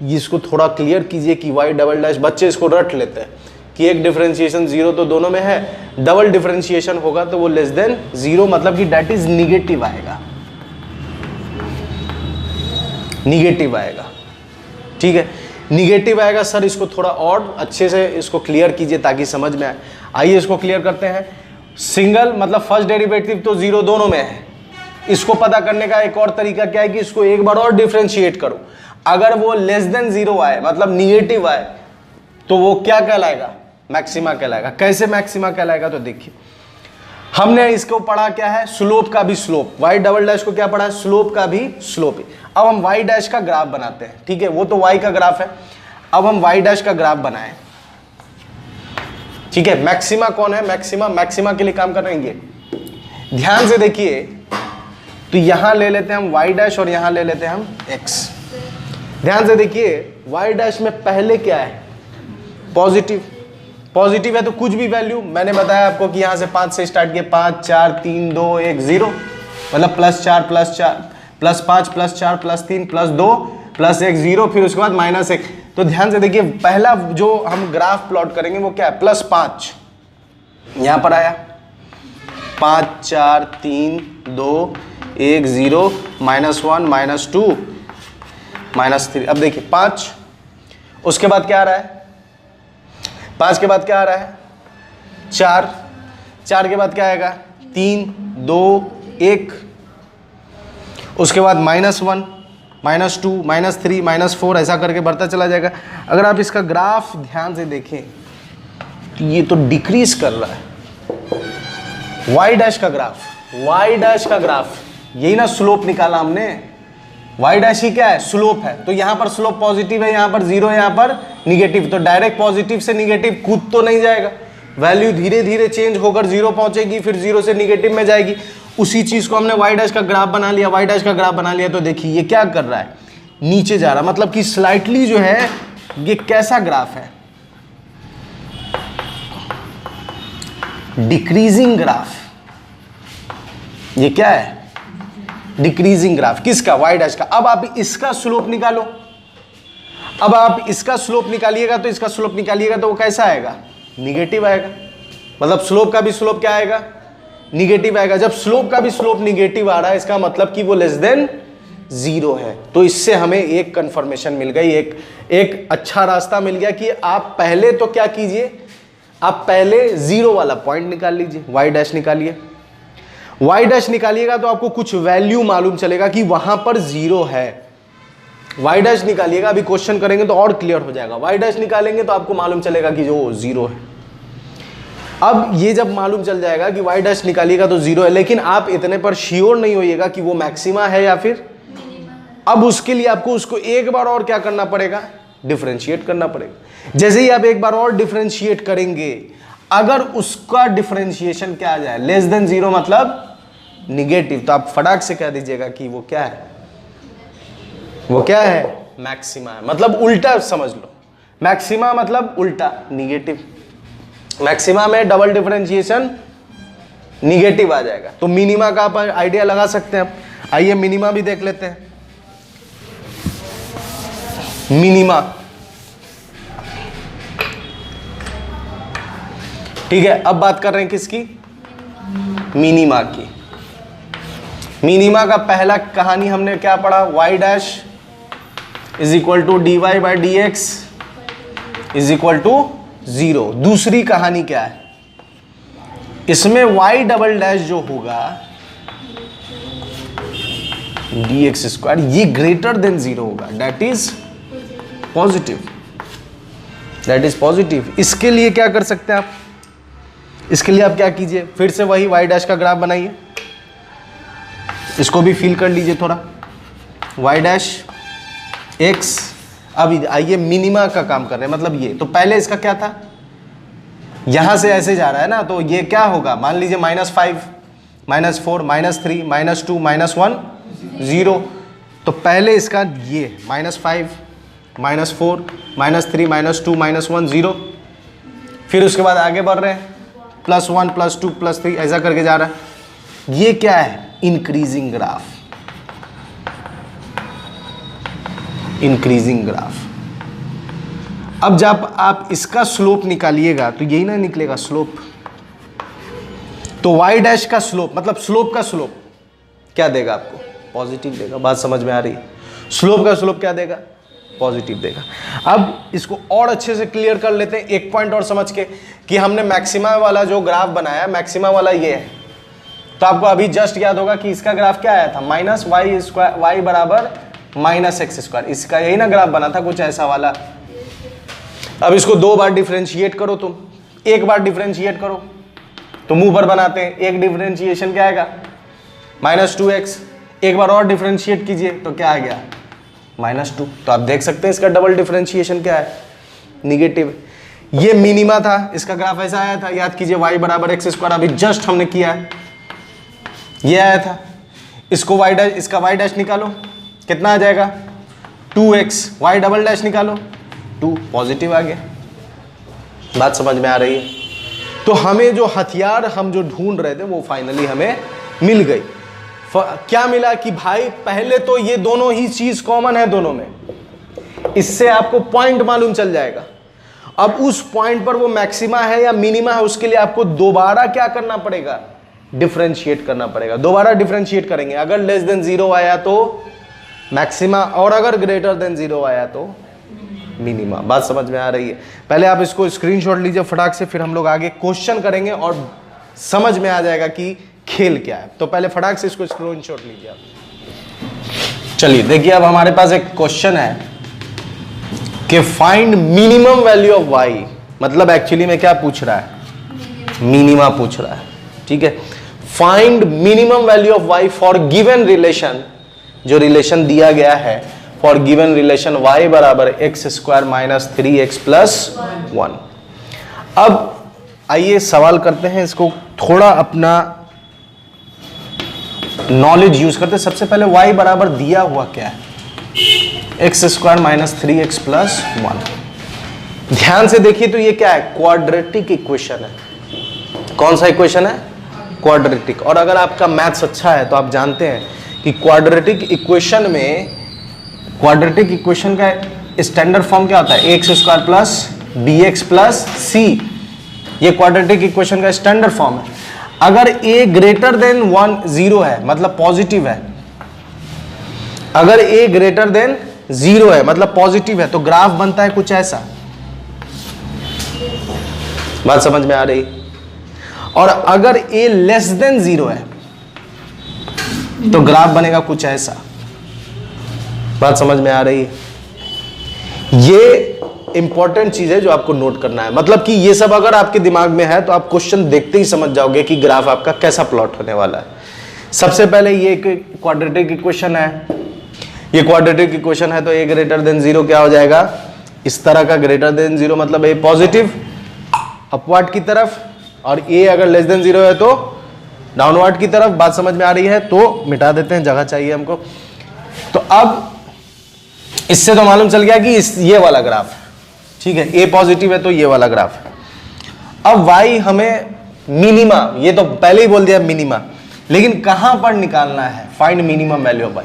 इसको थोड़ा क्लियर कीजिए कि y डबल डैश, बच्चे इसको रट लेते हैं कि एक डिफरेंशिएशन 0 तो दोनों में है, डबल डिफरेंशिएशन होगा तो वो लेस देन 0, मतलब कि दैट इज निगेटिव आएगा, निगेटिव आएगा। ठीक है, निगेटिव आएगा सर, इसको थोड़ा और अच्छे से इसको क्लियर कीजिए ताकि समझ में आए। आइए इसको क्लियर करते हैं। सिंगल मतलब फर्स्ट डेरिवेटिव तो 0 दोनों में है, इसको पता करने का एक और तरीका क्या है कि इसको एक बार और डिफरेंशिएट करो, अगर वो लेस देन 0 आए, मतलब निगेटिव आए, तो वो क्या कहलाएगा, मैक्सिमा कहलाएगा। कैसे मैक्सिमा कहलाएगा, तो देखिए हमने इसको पढ़ा क्या है, स्लोप का भी स्लोप, y डबल डैश को क्या पढ़ा है, स्लोप का भी स्लोप। अब हम y डैश का ग्राफ बनाते हैं, ठीक है, वो तो y का ग्राफ है, अब हम y डैश का ग्राफ बनाएं, ठीक है। मैक्सिमा कौन है, मैक्सिमा, मैक्सिमा के लिए काम कर रहे हैं, ध्यान से देखिए, तो यहां ले लेते हैं हम y डैश और यहां ले लेते हैं हम x। ध्यान से देखिए, y डैश में पहले क्या है, पॉजिटिव, पॉजिटिव है तो कुछ भी वैल्यू, मैंने बताया आपको कि यहां से 5 से स्टार्ट किए, 5 4 3 2 1 0, मतलब +4 +4 +5 +4 +3 +2 +1 0, फिर उसके बाद -1। तो ध्यान से देखिए, पहला जो हम ग्राफ प्लॉट करेंगे वो क्या है, +5, यहां पर आया 5 4 3 2 1 0 -1 -2 -3। अब देखिए 5, उसके बाद क्या आ रहा है, 5 के बाद क्या आ रहा है, 4, 4 के बाद क्या आएगा, 3 2 1, उसके बाद -1 -2 -3 -4, ऐसा करके बढ़ता चला जाएगा। अगर आप इसका ग्राफ ध्यान से देखें तो ये तो डिक्रीज कर रहा है, y डैश का ग्राफ, y डैश का ग्राफ, यही ना स्लोप निकाला हमने, y डैश ही क्या है, स्लोप है, तो यहां पर स्लोप पॉजिटिव है, यहां पर 0 है, यहां पर निगेटिव, तो डायरेक्ट पॉजिटिव से निगेटिव कूद तो नहीं जाएगा, वैल्यू धीरे धीरे चेंज होकर 0 पहुंचेगी, फिर 0 से निगेटिव में जाएगी। उसी चीज को हमने y डैश का ग्राफ बना लिया, y डैश का ग्राफ बना लिया, तो देखिए ये क्या कर रहा है, नीचे जा रहा, मतलब कि स्लाइटली जो है ये कैसा ग्राफ है, डिक्रीजिंग ग्राफ, ये क्या है, डिक्रीजिंग ग्राफ, किसका, y डैश का। अब आप इसका स्लोप निकालो, अब आप इसका स्लोप निकालिएगा, तो इसका स्लोप निकालिएगा तो वो कैसा आएगा, निगेटिव आएगा, मतलब स्लोप का भी स्लोप क्या आएगा, निगेटिव आएगा। जब स्लोप का भी स्लोप निगेटिव आ रहा है, इसका मतलब कि वो लेस देन 0 है। तो इससे हमें एक कंफर्मेशन मिल गई, एक अच्छा रास्ता मिल गया कि आप पहले तो क्या कीजिए, आप पहले 0 वाला पॉइंट निकाल लीजिए, y डैश निकालिए, y डैश निकालिएगा तो आपको कुछ वैल्यू मालूम चलेगा कि वहां पर 0 है, y डैश निकालिएगा, अभी क्वेश्चन करेंगे तो और क्लियर हो जाएगा, y डैश निकालेंगे तो आपको मालूम चलेगा कि जो 0 है। अब ये जब मालूम चल जाएगा कि y डैश निकालिएगा तो 0 है, लेकिन आप इतने पर श्योर नहीं होइएगा कि वो मैक्सिमा है या फिर, अब उसके लिए आपको उसको एक बार और क्या करना पड़ेगा, डिफरेंशिएट करना पड़ेगा। जैसे ही आप एक बार और डिफरेंशिएट करेंगे, अगर उसका डिफरेंशिएशन क्या आ जाए, लेस देन 0 मतलब निगेटिव, तो आप फटाक से कह दीजिएगा कि वो क्या है, वो क्या है, मैक्सिमा है। मतलब उल्टा समझ लो, मैक्सिमा मतलब उल्टा, निगेटिव, मैक्सिमा में डबल डिफरेंशिएशन निगेटिव आ जाएगा। तो मिनिमा का आप आइडिया लगा सकते हैं। आइए मिनिमा भी देख लेते हैं। मिनिमा, ठीक है, अब बात कर रहे हैं किसकी, मिनिमा की। मिनिमा का पहला कहानी हमने क्या पढ़ा, y dash is equal to dy by D x is equal to 0। दूसरी कहानी क्या है, इसमें y डबल डैश जो होगा डी एक्स स्क्वायर, ये ग्रेटर देन 0 होगा, that is positive, that is positive. इसके लिए क्या कर सकते हैं आप, इसके लिए आप क्या कीजिए, फिर से वही y डैश का ग्राफ बनाइए, इसको भी फील कर लीजिए थोड़ा, y डैश x। अब आइए मिनिमा का काम कर रहे हैं, मतलब ये तो पहले इसका क्या था, यहां से ऐसे जा रहा है ना, तो ये क्या होगा, मान लीजिए -5 -4 -3 -2 -1 0। तो पहले इसका ये -5 -4 -3 -2 -1 0, फिर उसके बाद आगे बढ़ रहे हैं +1 +2 +3 ऐसा करके जा रहा है। ये क्या है, इंक्रीजिंग ग्राफ, इंक्रीजिंग ग्राफ। अब जब आप इसका स्लोप निकालिएगा तो यही ना निकलेगा स्लोप, तो y डैश का स्लोप मतलब स्लोप का स्लोप क्या देगा आपको, पॉजिटिव देगा। बात समझ में आ रही है, स्लोप का स्लोप क्या देगा, पॉजिटिव देगा। अब इसको और अच्छे से क्लियर कर लेते हैं, एक पॉइंट और समझ के, कि हमने मैक्सिमा वाला जो ग्राफ बनाया, मैक्सिमा वाला ये है, तो आपको अभी जस्ट याद होगा कि इसका ग्राफ क्या आया था, -y बराबर -x², इसका यही ना ग्राफ बना था कुछ ऐसा वाला। अब इसको 2 बार डिफरेंशिएट करो तुम, एक बार डिफरेंशिएट करो, तो मुंह पर बनाते हैं, एक डिफरेंशिएशन क्या आएगा -2x, एक बार और डिफरेंशिएट कीजिए तो क्या आ गया -2। तो आप देख सकते हैं इसका डबल डिफरेंशिएशन क्या है, निगेटिव। ये मिनिमा था, इसका ग्राफ ऐसा आया था, याद कीजिए y बराबर x², अभी जस्ट हमने किया है, ये आया था। इसको y डैश, इसका y डैश निकालो, कितना आ जाएगा 2x, y डबल डैश निकालो 2, पॉजिटिव आ गया। बात समझ में आ रही है? तो हमें जो हथियार हम जो ढूंढ रहे थे वो फाइनली हमें मिल गई। क्या मिला कि भाई पहले तो ये दोनों ही चीज कॉमन है दोनों में, इससे आपको पॉइंट मालूम चल जाएगा। अब उस पॉइंट पर वो मैक्सिमा है या मिनिमा है, उसके लिए आपको दोबारा क्या करना पड़ेगा, डिफरेंशिएट करना पड़ेगा। दोबारा डिफरेंशिएट करेंगे, अगर लेस देन 0 आया तो मैक्सिमा, और अगर ग्रेटर देन 0 आया तो मिनिमा। बात समझ में आ रही है? पहले आप इसको स्क्रीनशॉट लीजिए फटाक से, फिर हम लोग आगे क्वेश्चन करेंगे और समझ में आ जाएगा कि खेल क्या है। तो पहले फटाक से इसको स्क्रीनशॉट लीजिए आप। चलिए देखिए, अब हमारे पास एक क्वेश्चन है कि find minimum value of y, मतलब एक्चुअली में क्या पूछ रहा है, मिनिमा पूछ रहा है। ठीक है, find minimum value of y for given relation, जो रिलेशन दिया गया है फॉर गिवन रिलेशन y बराबर x² - 3x + 1। अब आइए सवाल करते हैं, इसको थोड़ा अपना नॉलेज यूज करते हैं। सबसे पहले y बराबर दिया हुआ क्या है, x² - 3x + 1। ध्यान से देखिए तो ये क्या है, क्वाड्रेटिक इक्वेशन है। कौन सा इक्वेशन है, क्वाड्रेटिक। और अगर आपका मैथ्स अच्छा है तो आप जानते हैं कि क्वाड्रेटिक इक्वेशन में, क्वाड्रेटिक इक्वेशन का स्टैंडर्ड फॉर्म क्या होता है, ax² + bx + c। ये क्वाड्रेटिक इक्वेशन का स्टैंडर्ड फॉर्म है। अगर a ग्रेटर देन 0 है मतलब पॉजिटिव है, अगर a ग्रेटर देन 0 है मतलब पॉजिटिव है, तो ग्राफ बनता है कुछ ऐसा। बात समझ में आ रही? और अगर a लेस देन 0 है तो ग्राफ बनेगा कुछ ऐसा। बात समझ में आ रही है? ये इंपॉर्टेंट चीज है जो आपको नोट करना है। मतलब कि ये सब अगर आपके दिमाग में है तो आप क्वेश्चन देखते ही समझ जाओगे कि ग्राफ आपका कैसा प्लॉट होने वाला है। सबसे पहले ये क्वाड्रेटिक इक्वेशन है, ये क्वाड्रेटिक इक्वेशन है तो a ग्रेटर देन 0 क्या हो जाएगा, इस तरह का ग्रेटर देन 0 मतलब a पॉजिटिव अपवर्ड की तरफ, और a अगर लेस देन 0 है तो डाउनवर्ड की तरफ। बात समझ में आ रही है? तो मिटा देते हैं, जगह चाहिए हमको। तो अब इससे तो मालूम चल गया कि ये वाला ग्राफ है। ठीक है, a पॉजिटिव है तो ये वाला ग्राफ है। अब y हमें मिनिमा, ये तो पहले ही बोल दिया मिनिमा, लेकिन कहां पर निकालना है, find minimum value of y।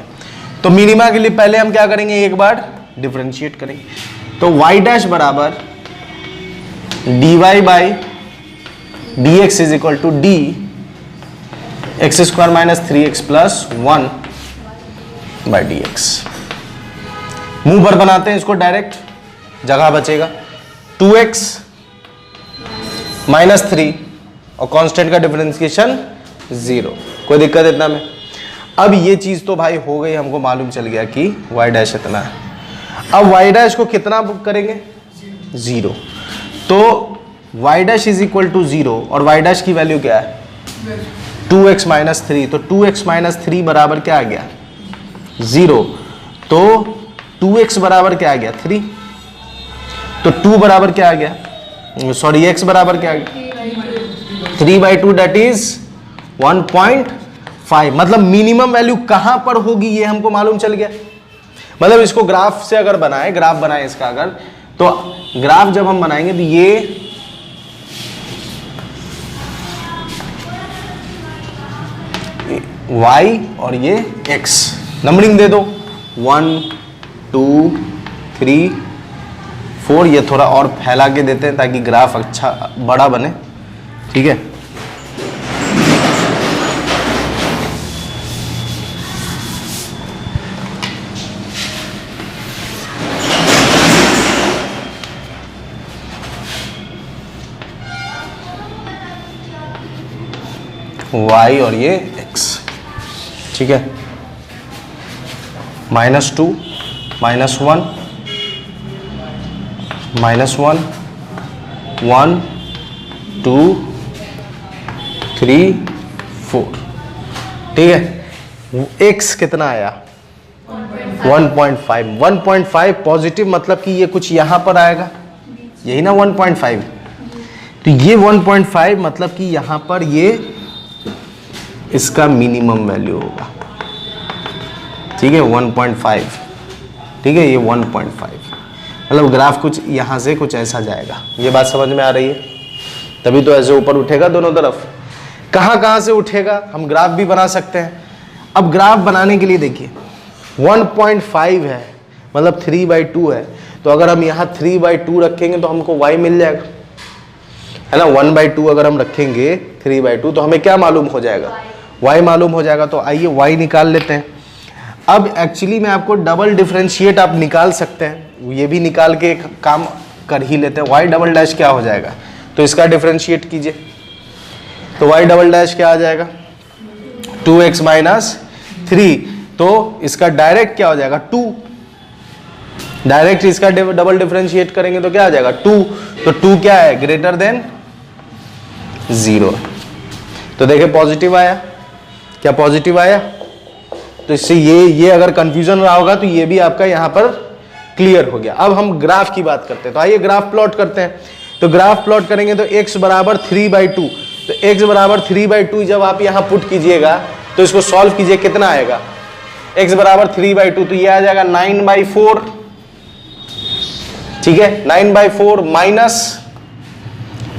तो मिनिमा के लिए पहले हम क्या करेंगे, एक बार डिफरेंशिएट करेंगे। तो y डैश बराबर dy dx is equal to d x² - 3x + 1 by dx। मुंह पर बनाते हैं इसको डायरेक्ट, जगह बचेगा 2x - 3 और कांस्टेंट का डिफरेंशिएशन 0। कोई दिक्कत इतना में? अब ये चीज तो भाई हो गई, हमको मालूम चल गया कि y डैश इतना है। अब y डैश को कितना करेंगे, 0। तो y dash is equal to 0 और y डैश की वैल्यू क्या है, 2x - 3। तो 2x - 3 बराबर क्या आ गया, 0। तो 2x बराबर क्या आ गया, 3। तो 2 बराबर क्या आ गया, सॉरी x बराबर क्या आ गया, 3/2 दैट इज 1.5। मतलब मिनिमम वैल्यू कहां पर होगी ये हमको मालूम चल गया। मतलब इसको ग्राफ से अगर बनाए, ग्राफ बनाए इसका अगर, तो ग्राफ जब हम बनाएंगे तो ये y और ये x, नंबरिंग दे दो 1 2 3 4। ये थोड़ा और फैला के देते हैं ताकि ग्राफ अच्छा बड़ा बने। ठीक है, y और ये x। ठीक है, -2 -1 -1 1 2 3 4, ठीक है। x कितना आया 1.5, 1.5 पॉजिटिव मतलब कि ये कुछ यहां पर आएगा, यही ना 1.5, तो ये 1.5 मतलब कि यहां पर ये इसका मिनिमम वैल्यू होगा, ठीक है 1.5, ठीक है ये 1.5 मतलब ग्राफ कुछ यहां से कुछ ऐसा जाएगा। ये बात समझ में आ रही है? तभी तो ऐसे ऊपर उठेगा दोनों तरफ। कहां से उठेगा, हम ग्राफ भी बना सकते हैं। अब ग्राफ बनाने के लिए देखिए 1.5 है मतलब 3/2 है, तो अगर हम यहाँ 3/2 रखेंगे तो हमको y मिल जाएगा, है ना। 1/2 अगर हम रखेंगे 3/2 तो हमें क्या मालूम हो जाएगा, y मालूम हो जाएगा। तो आइए y निकाल लेते हैं। अब एक्चुअली में आपको डबल डिफरेंशिएट आप निकाल सकते हैं, ये भी निकाल के एक काम कर ही लेते हैं। y डबल डैश क्या हो जाएगा, तो इसका डिफरेंशिएट कीजिए, तो y डबल डैश क्या आ जाएगा 2x माइनस 3, तो इसका डायरेक्ट क्या हो जाएगा 2, डायरेक्ट इसका डबल डिफरेंशिएट करेंगे तो क्या आ जाएगा 2, तो 2 क्या है ग्रेटर देन 0, तो देखिए पॉजिटिव आया, क्या पॉजिटिव आया। तो इससे ये अगर कंफ्यूजन रहा होगा तो ये भी आपका यहां पर क्लियर हो गया। अब हम ग्राफ की बात करते हैं, तो आइए ग्राफ प्लॉट करते हैं। तो ग्राफ प्लॉट करेंगे तो x बराबर 3/2, तो x बराबर 3/2 जब आप यहां पुट कीजिएगा तो इसको सॉल्व कीजिए, कितना आएगा x बराबर 3/2, तो ये आ जाएगा 9/4, ठीक है 9/4 माइनस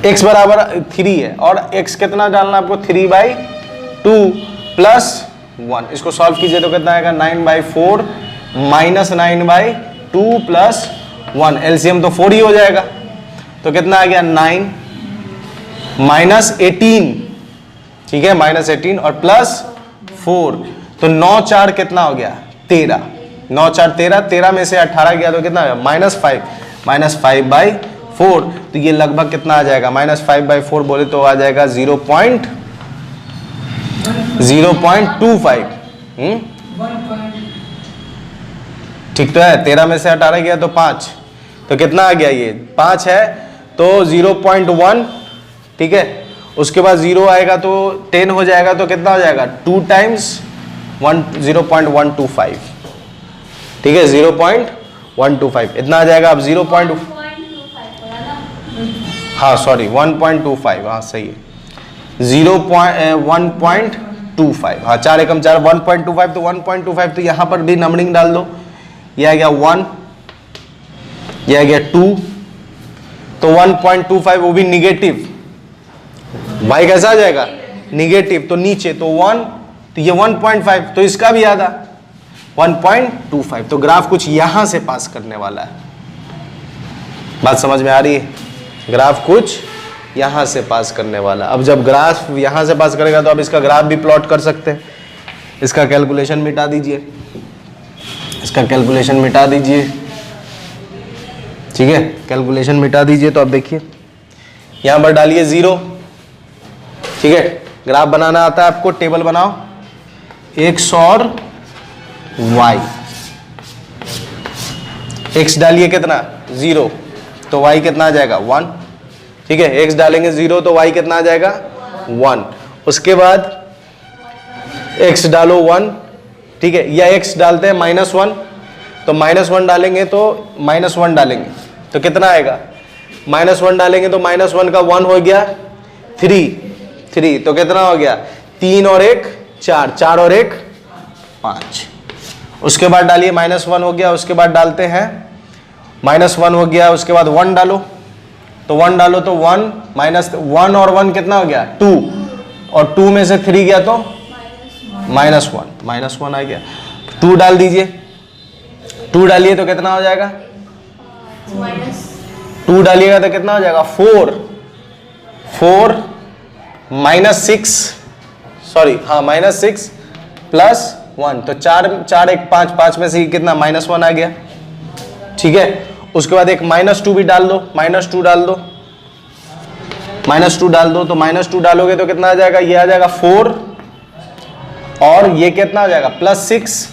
x बराबर 3 है और x कितना डालना आपको 3/2 प्लस 1, इसको सॉल्व कीजिए तो कितना आएगा 9/4 माइनस 9/2 प्लस 1, एलसीएम तो 4 ही हो जाएगा, तो कितना आ गया 9 माइनस 18, ठीक है माइनस 18 और प्लस 4, तो 9 4 कितना हो गया 13, 9 4 13, 13 में से 18 गया तो कितना आ गया -5/4, तो ये लगभग कितना आ जाएगा -5/4 बोले तो आ जाएगा 0.25, ठीक तो है। 13 में से 18 गया तो 5, तो कितना आ गया ये 5 है तो 0.1, ठीक है। उसके बाद 0 आएगा तो 10 हो जाएगा, तो कितना हो जाएगा 2 टाइम्स 0.125, ठीक है 0.125 इतना आ जाएगा। अब 0.125, हाँ सॉरी 1.25, हाँ सही है 1.25, हाँ 4 एकम 4 1.25, तो 1.25 तो यहाँ पर भी नंबरिंग डाल दो, ये आ गया 1, ये आ गया 2, तो 1.25 वो भी निगेटिव, y कैसा आ जाएगा निगेटिव, तो नीचे तो 1, तो ये 1.5, तो इसका भी आधा 1.25, तो ग्राफ कुछ यहां से पास करने वाला है। बात समझ में आ रही है, ग्राफ कुछ यहां से पास करने वाला। अब जब ग्राफ यहां से पास करेगा तो अब इसका ग्राफ भी प्लॉट कर सकते हैं। इसका कैलकुलेशन मिटा दीजिए, इसका कैलकुलेशन मिटा दीजिए, ठीक है कैलकुलेशन मिटा दीजिए। तो अब देखिए यहां पर डालिए 0, ठीक है। ग्राफ बनाना आता है आपको, टेबल बनाओ x और y, x डालिए कितना 0, तो y कितना आ जाएगा 1, ठीक है। x डालेंगे 0 तो y कितना आ जाएगा 1, उसके बाद x डालो 1, ठीक है, या x डालते हैं -1, तो -1 डालेंगे तो -1 डालेंगे तो कितना आएगा -1 डालेंगे तो -1 का 1 हो गया 3, तो कितना हो गया 3 और 1 4, 4 और 1 5, उसके बाद डालिए -1 हो गया, उसके बाद डालते हैं -1 हो गया, उसके बाद 1 डालो, तो 1 डालो तो 1 -1 और 1 कितना हो गया 2, और 2 में से 3 गया तो -1 आ गया। 2 डाल दीजिए, 2 डालिए तो कितना हो जाएगा 2 डालिएगा तो कितना हो जाएगा 4 -6, सॉरी हाँ -6 प्लस 1, तो 4 1 5, 5 में से कितना -1 आ गया, ठीक है। उसके बाद एक -2 भी डाल दो, -2 डाल दो, -2 डाल दो, तो -2 डालोगे तो कितना आ जाएगा, ये आ जाएगा 4 और ये कितना आ जाएगा +6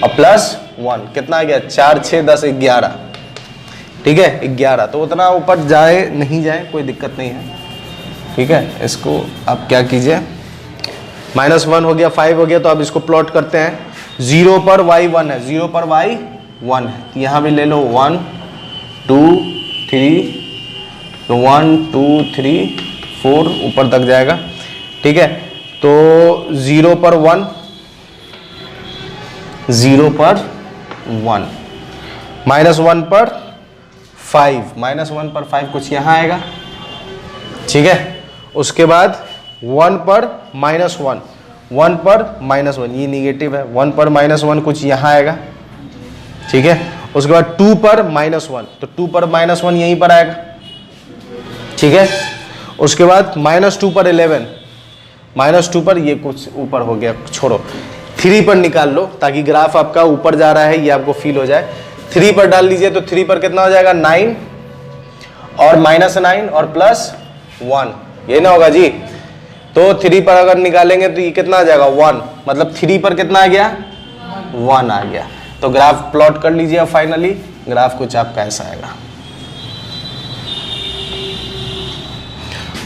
और +1 कितना आ गया 4 6 10 11, ठीक है 11। तो उतना ऊपर जाए नहीं जाए कोई दिक्कत नहीं है, ठीक है, इसको आप क्या कीजिए, -1 हो गया, 5 हो गया, तो अब इसको प्लॉट करते हैं। 0 पर y 1 है, 0 पर y 1 है, तो यहाँ भी ले लो 1 2 3, तो 1 2 3 4 ऊपर तक जाएगा। ठीक है, तो 0 पर 1, 0 पर 1, -1 पर 5, -1 पर 5 कुछ यहाँ आएगा। ठीक है, उसके बाद 1 पर -1, 1 पर -1, ये निगेटिव है, 1 पर -1 कुछ यहाँ आएगा। ठीक है, उसके बाद 2 पर -1, तो 2 पर -1 यहीं पर आएगा। ठीक है, उसके बाद -2 पर 11, -2 पर ये कुछ ऊपर हो गया, छोड़ो। 3 पर निकाल लो ताकि ग्राफ आपका ऊपर जा रहा है ये आपको फील हो जाए। 3 पर डाल लीजिए, तो 3 पर कितना हो जाएगा, 9 और -9 और +1, ये ना होगा जी। तो 3 पर अगर निकालेंगे तो ये कितना आ जाएगा, 1, मतलब 3 पर कितना आ गया, 1 आ गया। तो ग्राफ प्लॉट कर लीजिए। फाइनली ग्राफ कुछ आपका ऐसा आएगा,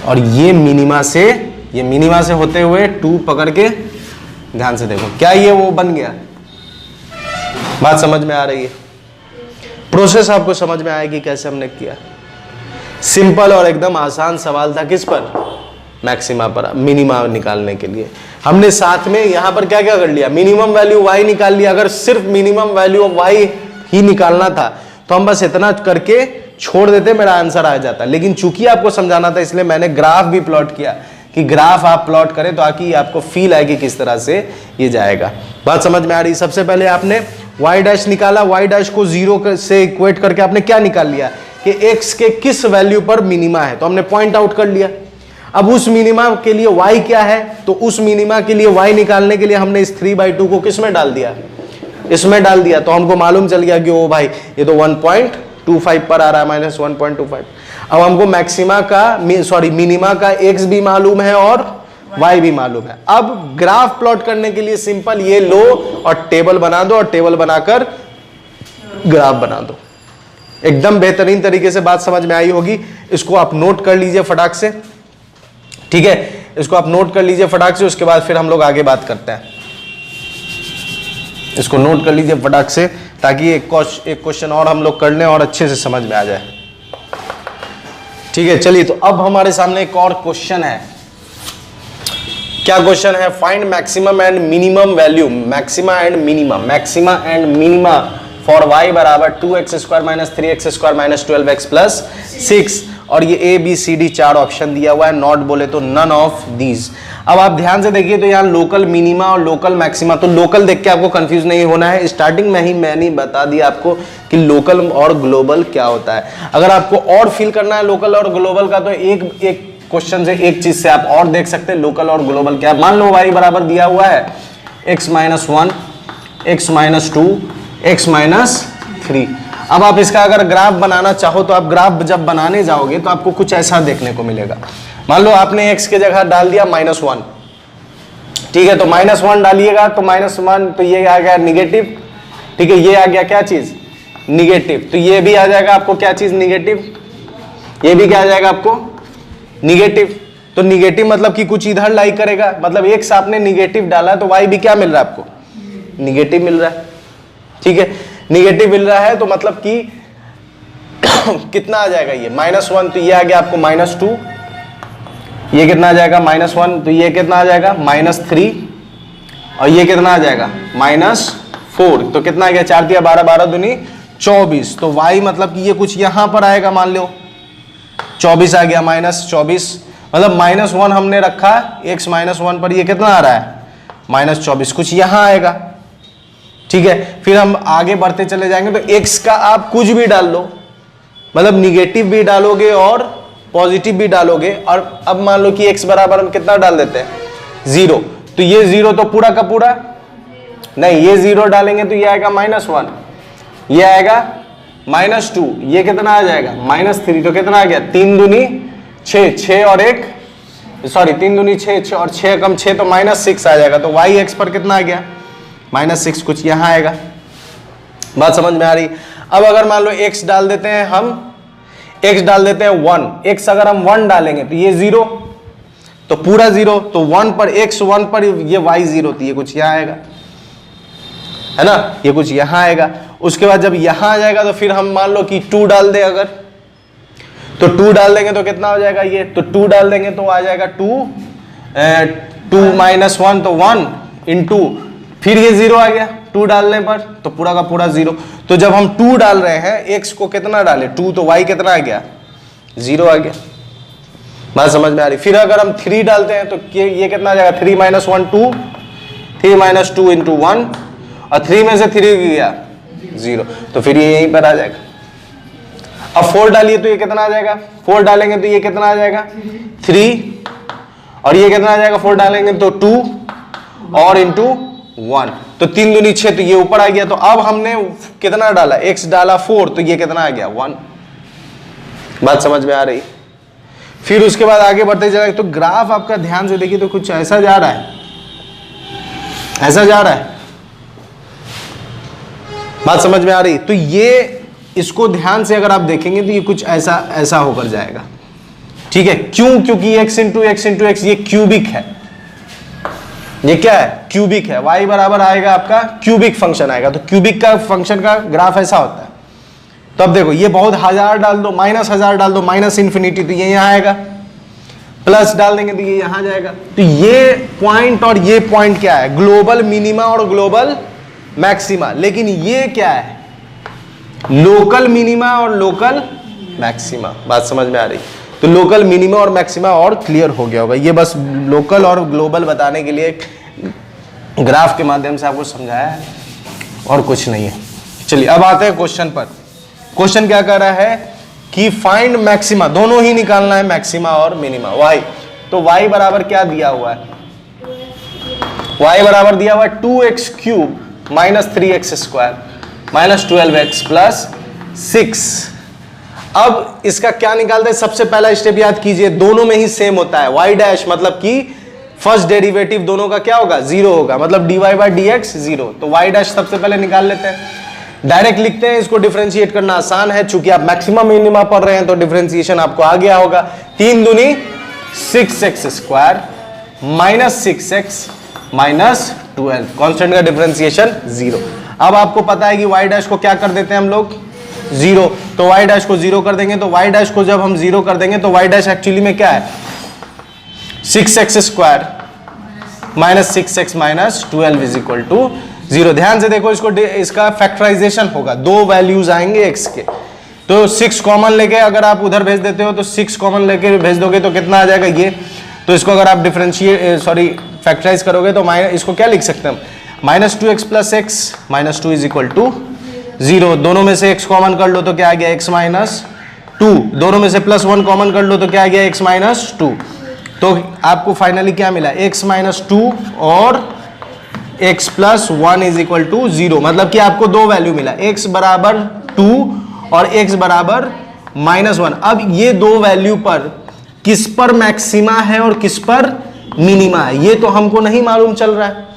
और ये मिनिमा से होते हुए 2 पकड़ के ध्यान से देखो, क्या ये वो बन गया। बात समझ में आ रही है, प्रोसेस आपको समझ में आएगी कैसे हमने किया। सिंपल और एकदम आसान सवाल था, किस पर, मैक्सिमा पर, मिनिमा निकालने के लिए। हमने साथ में यहां पर क्या क्या कर लिया, मिनिमम वैल्यू y निकाल लिया। अगर सिर्फ मिनिमम वैल्यू ऑफ y ही निकालना था तो हम बस इतना करके छोड़ देते, मेरा आंसर आ जाता। लेकिन चूंकि आपको समझाना था इसलिए मैंने ग्राफ भी प्लॉट किया, कि ग्राफ आप प्लॉट करें तो ताकि आपको फील आए कि किस तरह से ये जाएगा। बात समझ में आ रही। सबसे पहले आपने y डैश निकाला, y डैश को 0 से इक्वेट करके आपने क्या निकाल लिया कि x के किस वैल्यू पर मिनिमा है, तो हमने पॉइंट आउट कर लिया। अब उस मिनिमा के लिए y क्या है, तो उस मिनिमा के लिए y निकालने के लिए हमने इस 3/2 को किस में डाल दिया, इसमें डाल दिया। तो हमको मालूम चल गया कि ओ भाई ये तो 1.25 पर आ रहा है, -1.25। अब हमको मैक्सिमा का मिनिमा का x भी मालूम है और y भी मालूम है। अब ग्राफ प्लॉट करने के लिए सिंपल ये लो और टेबल बना दो, और टेबल बनाकर ग्राफ बना दो। एकदम बेहतरीन तरीके से बात समझ में आई होगी। इसको आप नोट कर लीजिए फटाक से। ठीक है, इसको आप नोट कर लीजिए फटाक से, उसके बाद फिर हम लोग आगे बात करते हैं। इसको नोट कर लीजिए फटाक से ताकि एक क्वेश्चन और हम लोग कर लें और अच्छे से समझ में आ जाए। ठीक है, चलिए, तो अब हमारे सामने एक और क्वेश्चन है। क्या क्वेश्चन है, find maximum and minimum value, maxima and minima for y बराबर 2x² - 3x² - 12x + 6, और ये A B C D 4 option दिया हुआ है, नॉट बोले तो नन ऑफ दीज। अब आप ध्यान से देखिए, तो यहाँ लोकल मिनिमा और लोकल मैक्सिमा, तो लोकल देख के आपको कंफ्यूज नहीं होना है। स्टार्टिंग में ही मैंने बता दिया आपको कि लोकल और ग्लोबल क्या होता है। अगर आपको और फील करना है लोकल और ग्लोबल का, तो एक क्वेश्चन से, एक चीज से आप और देख सकते हैं लोकल और ग्लोबल क्या। मान लो y बराबर दिया हुआ है x - 1, x - 2, x - 3। अब आप इसका अगर ग्राफ बनाना चाहो तो आप ग्राफ जब बनाने जाओगे तो आपको कुछ ऐसा देखने को मिलेगा। मान लो आपने x के जगह डाल दिया -1, ठीक है, तो -1 डालिएगा तो -1, तो ये आ गया निगेटिव। ठीक है, ये आ गया क्या चीज, निगेटिव। तो ये भी आ जाएगा आपको क्या चीज, निगेटिव। ये भी क्या आ जाएगा आपको, निगेटिव। तो निगेटिव मतलब कि कुछ इधर लाई करेगा, मतलब x आपने निगेटिव डाला तो y भी क्या मिल रहा है आपको, निगेटिव मिल रहा है। ठीक है, निगेटिव मिल रहा है तो मतलब कि कितना आ जाएगा ये, -1, तो ये आ गया आपको -2। ये कितना आ जाएगा, -1, तो ये कितना आ जाएगा, -3, और ये कितना आ जाएगा, -4। तो कितना आ गया, 4 × 12, 12 दूनी 24। तो y मतलब कि ये कुछ यहां पर आएगा, मान लो 24 आ गया, -24, मतलब -1 हमने रखा x - 1 पर, ये कितना आ रहा है, -24, कुछ यहां आएगा। ठीक है, फिर हम आगे बढ़ते चले जाएंगे तो x का आप कुछ भी डाल लो, मतलब निगेटिव भी डालोगे और पॉजिटिव भी डालोगे। और अब मान लो कि x बराबर हम कितना डाल देते हैं, 0, तो ये 0 तो पूरा का पूरा नहीं, ये 0 डालेंगे तो ये आएगा -1, ये आएगा -2, ये कितना आ जाएगा, -3, तो कितना आ गया, 3 दूनी 6, 6 और 1, सॉरी 3 दूनी 6, और 6 कम 6 तो -6 आ जाएगा। तो y x पर कितना आ गया, -6, कुछ यहां आएगा। बात समझ में आ रही। अब अगर मान लो x डाल देते हैं हम, x डाल देते हैं 1, x अगर हम 1 डालेंगे तो ये 0, तो पूरा 0, तो 1 पर x 1 पर ये y 0 थी, ये कुछ यहाँ आएगा, है ना, ये कुछ यहाँ आएगा। उसके बाद जब यहाँ आ जाएगा तो फिर हम मान लो कि 2 डाल दे, अगर तो 2 डाल देंगे तो कितना हो जाएगा ये, तो 2 डाल देंगे तो आ जाएगा 2 माइनस 1 तो 1 इंटू, फिर ये 0 आ गया 2 डालने पर, तो पूरा का पूरा 0। तो जब हम 2 डाल रहे हैं, x को कितना डाले 2, तो y कितना आ गया 0 आ गया। बात समझ में आ रही। फिर अगर हम 3 डालते हैं तो ये कितना आ जाएगा 3 माइनस 1 2, 3 माइनस 2 इंटू 1, और 3 में से 3 गया 0, तो फिर ये यहीं पर आ जाएगा। अब 4 डालिए तो ये कितना आ जाएगा, 4 डालेंगे तो ये कितना आ जाएगा 3, और ये कितना आ जाएगा 4 डालेंगे तो 2 और इंटू 1, तो 3 दूनी 6, तो ये ऊपर आ गया। तो अब हमने कितना डाला, x डाला 4, तो ये कितना आ गया 1। बात समझ में आ रही। फिर उसके बाद आगे बढ़ते जाएंगे तो ग्राफ आपका ध्यान से देखिए तो कुछ ऐसा जा रहा है, ऐसा जा रहा है। बात समझ में आ रही। तो ये इसको ध्यान से अगर आप देखेंगे तो ये कुछ ऐसा ऐसा होकर जाएगा, ठीक है। क्यों? क्योंकि x इंटू एक्स ये क्यूबिक है, ये क्या है क्यूबिक है। y बराबर आएगा आपका क्यूबिक फंक्शन आएगा, तो क्यूबिक का फंक्शन का ग्राफ ऐसा होता है। तो अब देखो ये बहुत 1000 डाल दो, माइनस 1000 डाल दो, माइनस इन्फिनिटी, तो ये यहाँ आएगा, प्लस डाल देंगे तो ये यहाँ जाएगा। तो ये पॉइंट और ये पॉइंट क्या है, ग्लोबल मिनिमा और ग्लोबल मैक्सिमा। लेकिन ये क्या है, लोकल मिनिमा और लोकल मैक्सिमा। बात समझ में आ रही। तो लोकल मिनिमा और मैक्सिमा और क्लियर हो गया होगा। ये बस लोकल और ग्लोबल बताने के लिए ग्राफ के माध्यम से आपको समझाया है और कुछ नहीं है। चलिए अब आते हैं क्वेश्चन पर। क्वेश्चन क्या कर रहा है कि फाइंड मैक्सिमा, दोनों ही निकालना है मैक्सिमा और मिनिमा। y, तो y बराबर क्या दिया हुआ है, y बराबर दिया हुआ है 2x cube minus 3x square minus 12x plus 6। अब इसका क्या निकालते हैं, सबसे पहला स्टेप याद कीजिए, दोनों में ही सेम होता है। y डैश मतलब कि फर्स्ट डेरिवेटिव दोनों का क्या होगा 0 होगा, मतलब dy बाई dx 0। तो y डैश सबसे पहले निकाल लेते हैं, डायरेक्ट लिखते हैं। इसको डिफरेंशिएट करना आसान है, चूंकि आप मैक्सिमम मिनिमा पढ़ रहे हैं तो डिफरेंशिएशन आपको आ गया होगा। 3 दूनी 6x square minus 6x minus 12, constant का डिफरेंशिएशन 0। अब आपको पता है कि y डैश को क्या कर देते हैं हम लोग 0, तो y डैश को 0 कर देंगे। तो y डैश को जब हम 0 कर देंगे तो y डैश एक्चुअली में क्या है 6x square minus 6x minus 12 is equal to 0। ध्यान से देखो, इसको इसका फैक्टराइजेशन होगा, 2 वैल्यूज आएंगे x के, तो 6 कॉमन लेके अगर आप उधर भेज देते हो तो 6 कॉमन लेके भेज दोगे तो कितना आ जाएगा ये। तो इसको अगर आप डिफरेंशिएट फैक्टराइज करोगे तो इसको क्या लिख सकते हैं हम, minus 2x plus x minus 2 is equal to 0। दोनों में से x कॉमन कर लो तो क्या आ गया x माइनस 2, दोनों में से प्लस 1 कॉमन कर लो तो क्या आ गया x माइनस 2। तो आपको फाइनली क्या मिला x माइनस 2 और x plus 1 is equal to 0, मतलब कि आपको 2 वैल्यू मिला, x बराबर 2 और x बराबर माइनस 1। अब ये 2 वैल्यू पर किस पर मैक्सिमा है और किस पर मिनिमा है ये तो हमको नहीं मालूम चल रहा है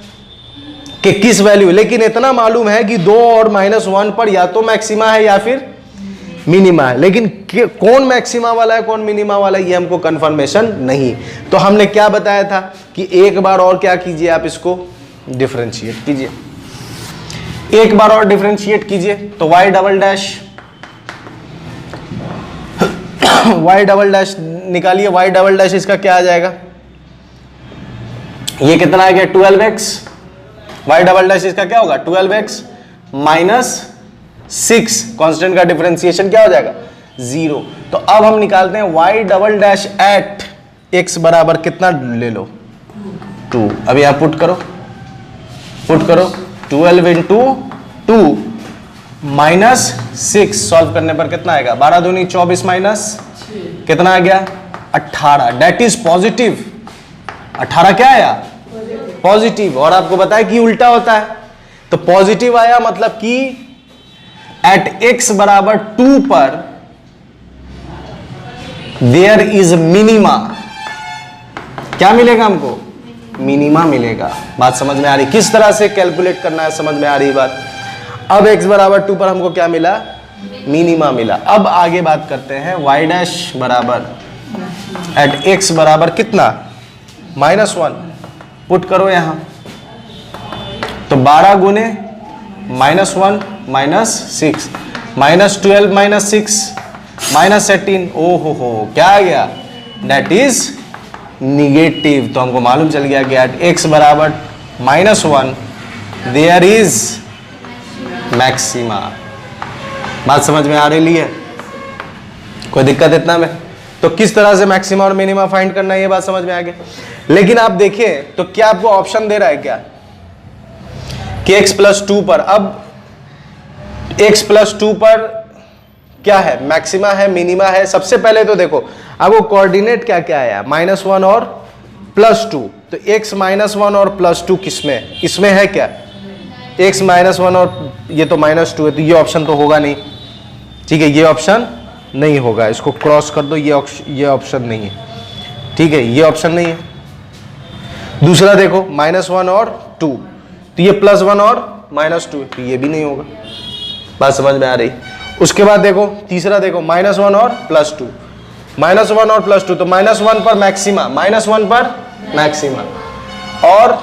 कि किस वैल्यू, लेकिन इतना मालूम है कि 2 और माइनस 1 पर या तो मैक्सिमा है या फिर मिनिमा है। लेकिन कौन मैक्सिमा वाला है कौन मिनिमा वाला है ये हमको कंफर्मेशन नहीं। तो हमने क्या बताया था कि एक बार और क्या कीजिए, आप इसको डिफरेंशिएट कीजिए, एक बार और डिफरेंशिएट कीजिए। तो y double dash y double dash निकालिए, y डबल डैश इसका क्या आ जाएगा, ये कितना आ गया 12x, y डबल डैश इसका क्या होगा 12x माइनस 6, कांस्टेंट का डिफरेंशिएशन क्या हो जाएगा 0। तो अब हम निकालते हैं y double dash at x बराबर कितना ले लो 2। अभी आप पुट करो 12 इंटू 2 माइनस 6, सॉल्व करने पर कितना आएगा 12 दूनी 24 माइनस कितना आ गया 18, डेट इज पॉजिटिव। 18 क्या आया पॉजिटिव, और आपको बताया कि उल्टा होता है। तो पॉजिटिव आया मतलब कि एट x बराबर 2 पर देयर इज मिनिमा, क्या मिलेगा हमको मिनिमा मिलेगा। बात समझ में आ रही, किस तरह से कैलकुलेट करना है समझ में आ रही बात। अब x बराबर 2 पर हमको क्या मिला मिनिमा मिला। अब आगे बात करते हैं y डैश बराबर एट x बराबर कितना -1 पुट करो यहां, तो 12 गुने -1 -6 -12 -6 -18, ओहो हो क्या आ गया, दैट इज निगेटिव। तो हमको मालूम चल गया कि एट x बराबर -1 देयर इज मैक्सिमा। बात समझ में आ रही है, कोई दिक्कत इतना में? तो किस तरह से मैक्सिमा और मिनिमा फाइंड करना है ये बात समझ में आ गया। लेकिन आप देखिए तो क्या आपको ऑप्शन दे रहा है क्या कि x+2 पर, अब x+2 पर क्या है, मैक्सिमा है मिनिमा है। सबसे पहले तो देखो आपको कोऑर्डिनेट क्या क्या आया, -1 और +2, तो x -1 और +2 किसमें, इसमें है क्या, x -1 और ये तो -2 है, तो ये ऑप्शन तो होगा नहीं, ठीक है, ये ऑप्शन नहीं होगा, इसको क्रॉस कर दो, ये ऑप्शन नहीं है, ठीक है, ये ऑप्शन नहीं है। दूसरा देखो -1 और 2, तो ये +1 और -2, तो ये भी नहीं होगा। बात समझ में आ रही? उसके बाद देखो तीसरा देखो -1 और +2, -1 और +2, तो -1 पर मैक्सिमा, -1 पर मैक्सिमा और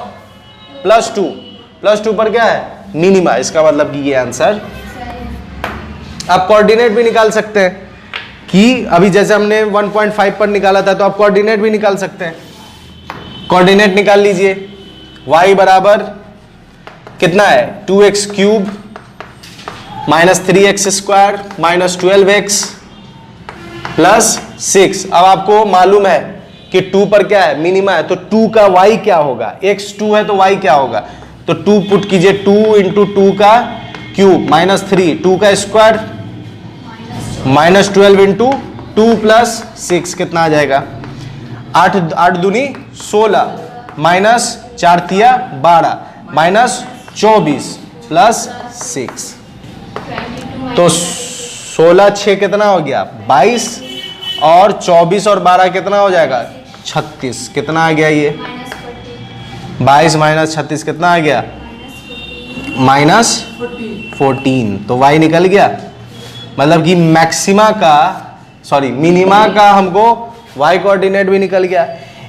+2 पर क्या है, मिनिमा। इसका मतलब कि ये आंसर, आप कोऑर्डिनेट भी निकाल सकते हैं कि अभी जैसे हमने 1.5 पर निकाला था, तो आप कोऑर्डिनेट भी निकाल सकते हैं। कोऑर्डिनेट निकाल लीजिए, y बराबर कितना है, 2x³ -3x² -12x +6। अब आपको मालूम है कि 2 पर क्या है, मिनिमा है, तो 2 का y क्या होगा, x2 है तो y क्या होगा, तो 2 पुट कीजिए, 2 × 2 का क्यूब -3, 2 का स्क्वायर -12 × 2 + 6 कितना आ जाएगा, 8 दूनी 16 -4 तिया 12 -24 +6, तो 16 6 कितना हो गया, 22 और 24 और 12 कितना हो जाएगा, 36। कितना आ गया ये, 22 - 36 कितना आ गया, -14। तो y निकल गया, मतलब कि मैक्सिमा का, सॉरी मिनिमा का हमको y कोऑर्डिनेट भी निकल गया।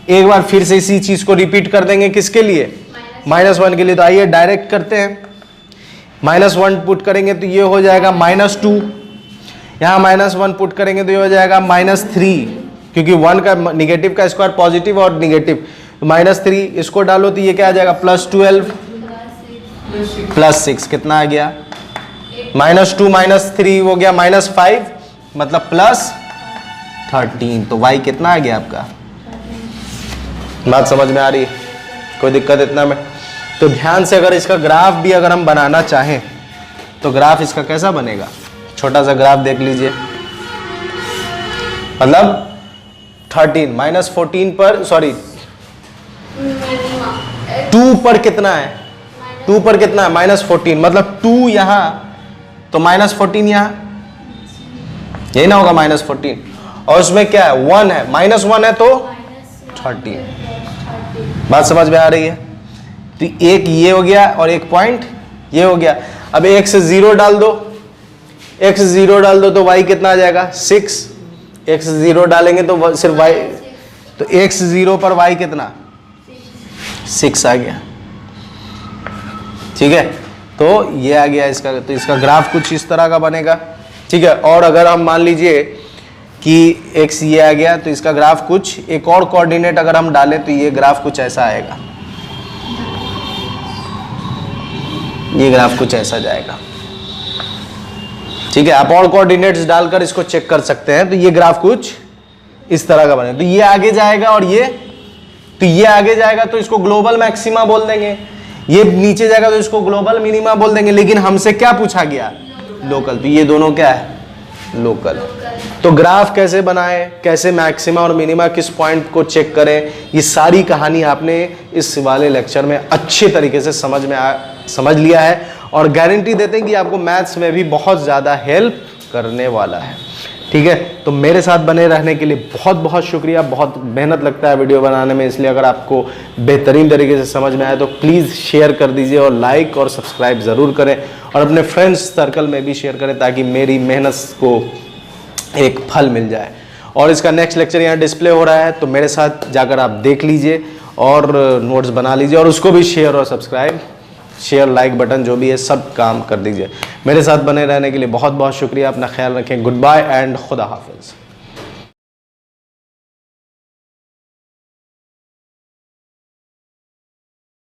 एक बार फिर से इसी चीज को रिपीट कर देंगे, किसके लिए, -1 के लिए। तो आइए डायरेक्ट करते हैं, -1 पुट करेंगे तो ये हो जाएगा -2, यहाँ -1 पुट करेंगे तो ये हो जाएगा -3, क्योंकि 1 का निगेटिव का स्क्वायर पॉजिटिव और निगेटिव, तो -3 इसको डालो तो ये क्या आ जाएगा, +12 +6 कितना आ गया, -2 -3 हो गया -5, मतलब +13। तो y कितना आ गया आपका, बात समझ में आ रही है, कोई दिक्कत इतना में? तो ध्यान से अगर इसका ग्राफ भी अगर हम बनाना चाहें तो ग्राफ इसका कैसा बनेगा, छोटा सा ग्राफ देख लीजिए, मतलब 13 -14 पर, सॉरी 2 पर कितना है, 2 पर कितना है, -14, मतलब 2 यहां तो -14 यहां, यही ना होगा -14, और उसमें क्या है, 1 है, -1 है तो 13। बात समझ में आ रही है? तो एक ये हो गया और एक पॉइंट ये हो गया। अब x 0 डाल दो, x 0 डाल दो तो y कितना आ जाएगा, 6। x 0 डालेंगे तो सिर्फ y, तो x 0 पर y कितना, 6 आ गया, ठीक है। तो ये आ गया इसका, तो इसका ग्राफ कुछ इस तरह का बनेगा, ठीक है। और अगर हम मान लीजिए कि x ये आ गया, तो इसका ग्राफ कुछ एक और कोऑर्डिनेट अगर हम डालें तो ये ग्राफ कुछ ऐसा आएगा, ये ग्राफ कुछ ऐसा जाएगा, ठीक है। आप और कोऑर्डिनेट्स डालकर इसको चेक कर सकते हैं, तो ये ग्राफ कुछ इस तरह का बने, तो ये आगे जाएगा और ये, तो ये आगे जाएगा तो इसको ग्लोबल मैक्सिमा बोल देंगे, ये नीचे जाएगा तो इसको ग्लोबल मिनिमा बोल देंगे। लेकिन हमसे क्या पूछा गया, लोकल, तो ये दोनों क्या है, लोकल। तो ग्राफ कैसे बनाएं, कैसे मैक्सिमा और मिनिमा किस पॉइंट को चेक करें, ये सारी कहानी आपने इस वाले लेक्चर में अच्छे तरीके से समझ लिया है, और गारंटी देते हैं कि आपको मैथ्स में भी बहुत ज़्यादा हेल्प करने वाला है, ठीक है। तो मेरे साथ बने रहने के लिए बहुत बहुत शुक्रिया। बहुत मेहनत लगता है वीडियो बनाने में, इसलिए अगर आपको बेहतरीन तरीके से समझ में आए तो प्लीज़ शेयर कर दीजिए, और लाइक और सब्सक्राइब ज़रूर करें, और अपने फ्रेंड्स सर्कल में भी शेयर करें, ताकि मेरी मेहनत को एक फल मिल जाए। और इसका नेक्स्ट लेक्चर यहाँ डिस्प्ले हो रहा है, तो मेरे साथ जाकर आप देख लीजिए, और नोट्स बना लीजिए और उसको भी शेयर और सब्सक्राइब, शेयर, लाइक बटन जो भी है सब काम कर दीजिए। मेरे साथ बने रहने के लिए बहुत बहुत शुक्रिया। अपना ख्याल रखें। गुड बाय एंड खुदा हाफिज़।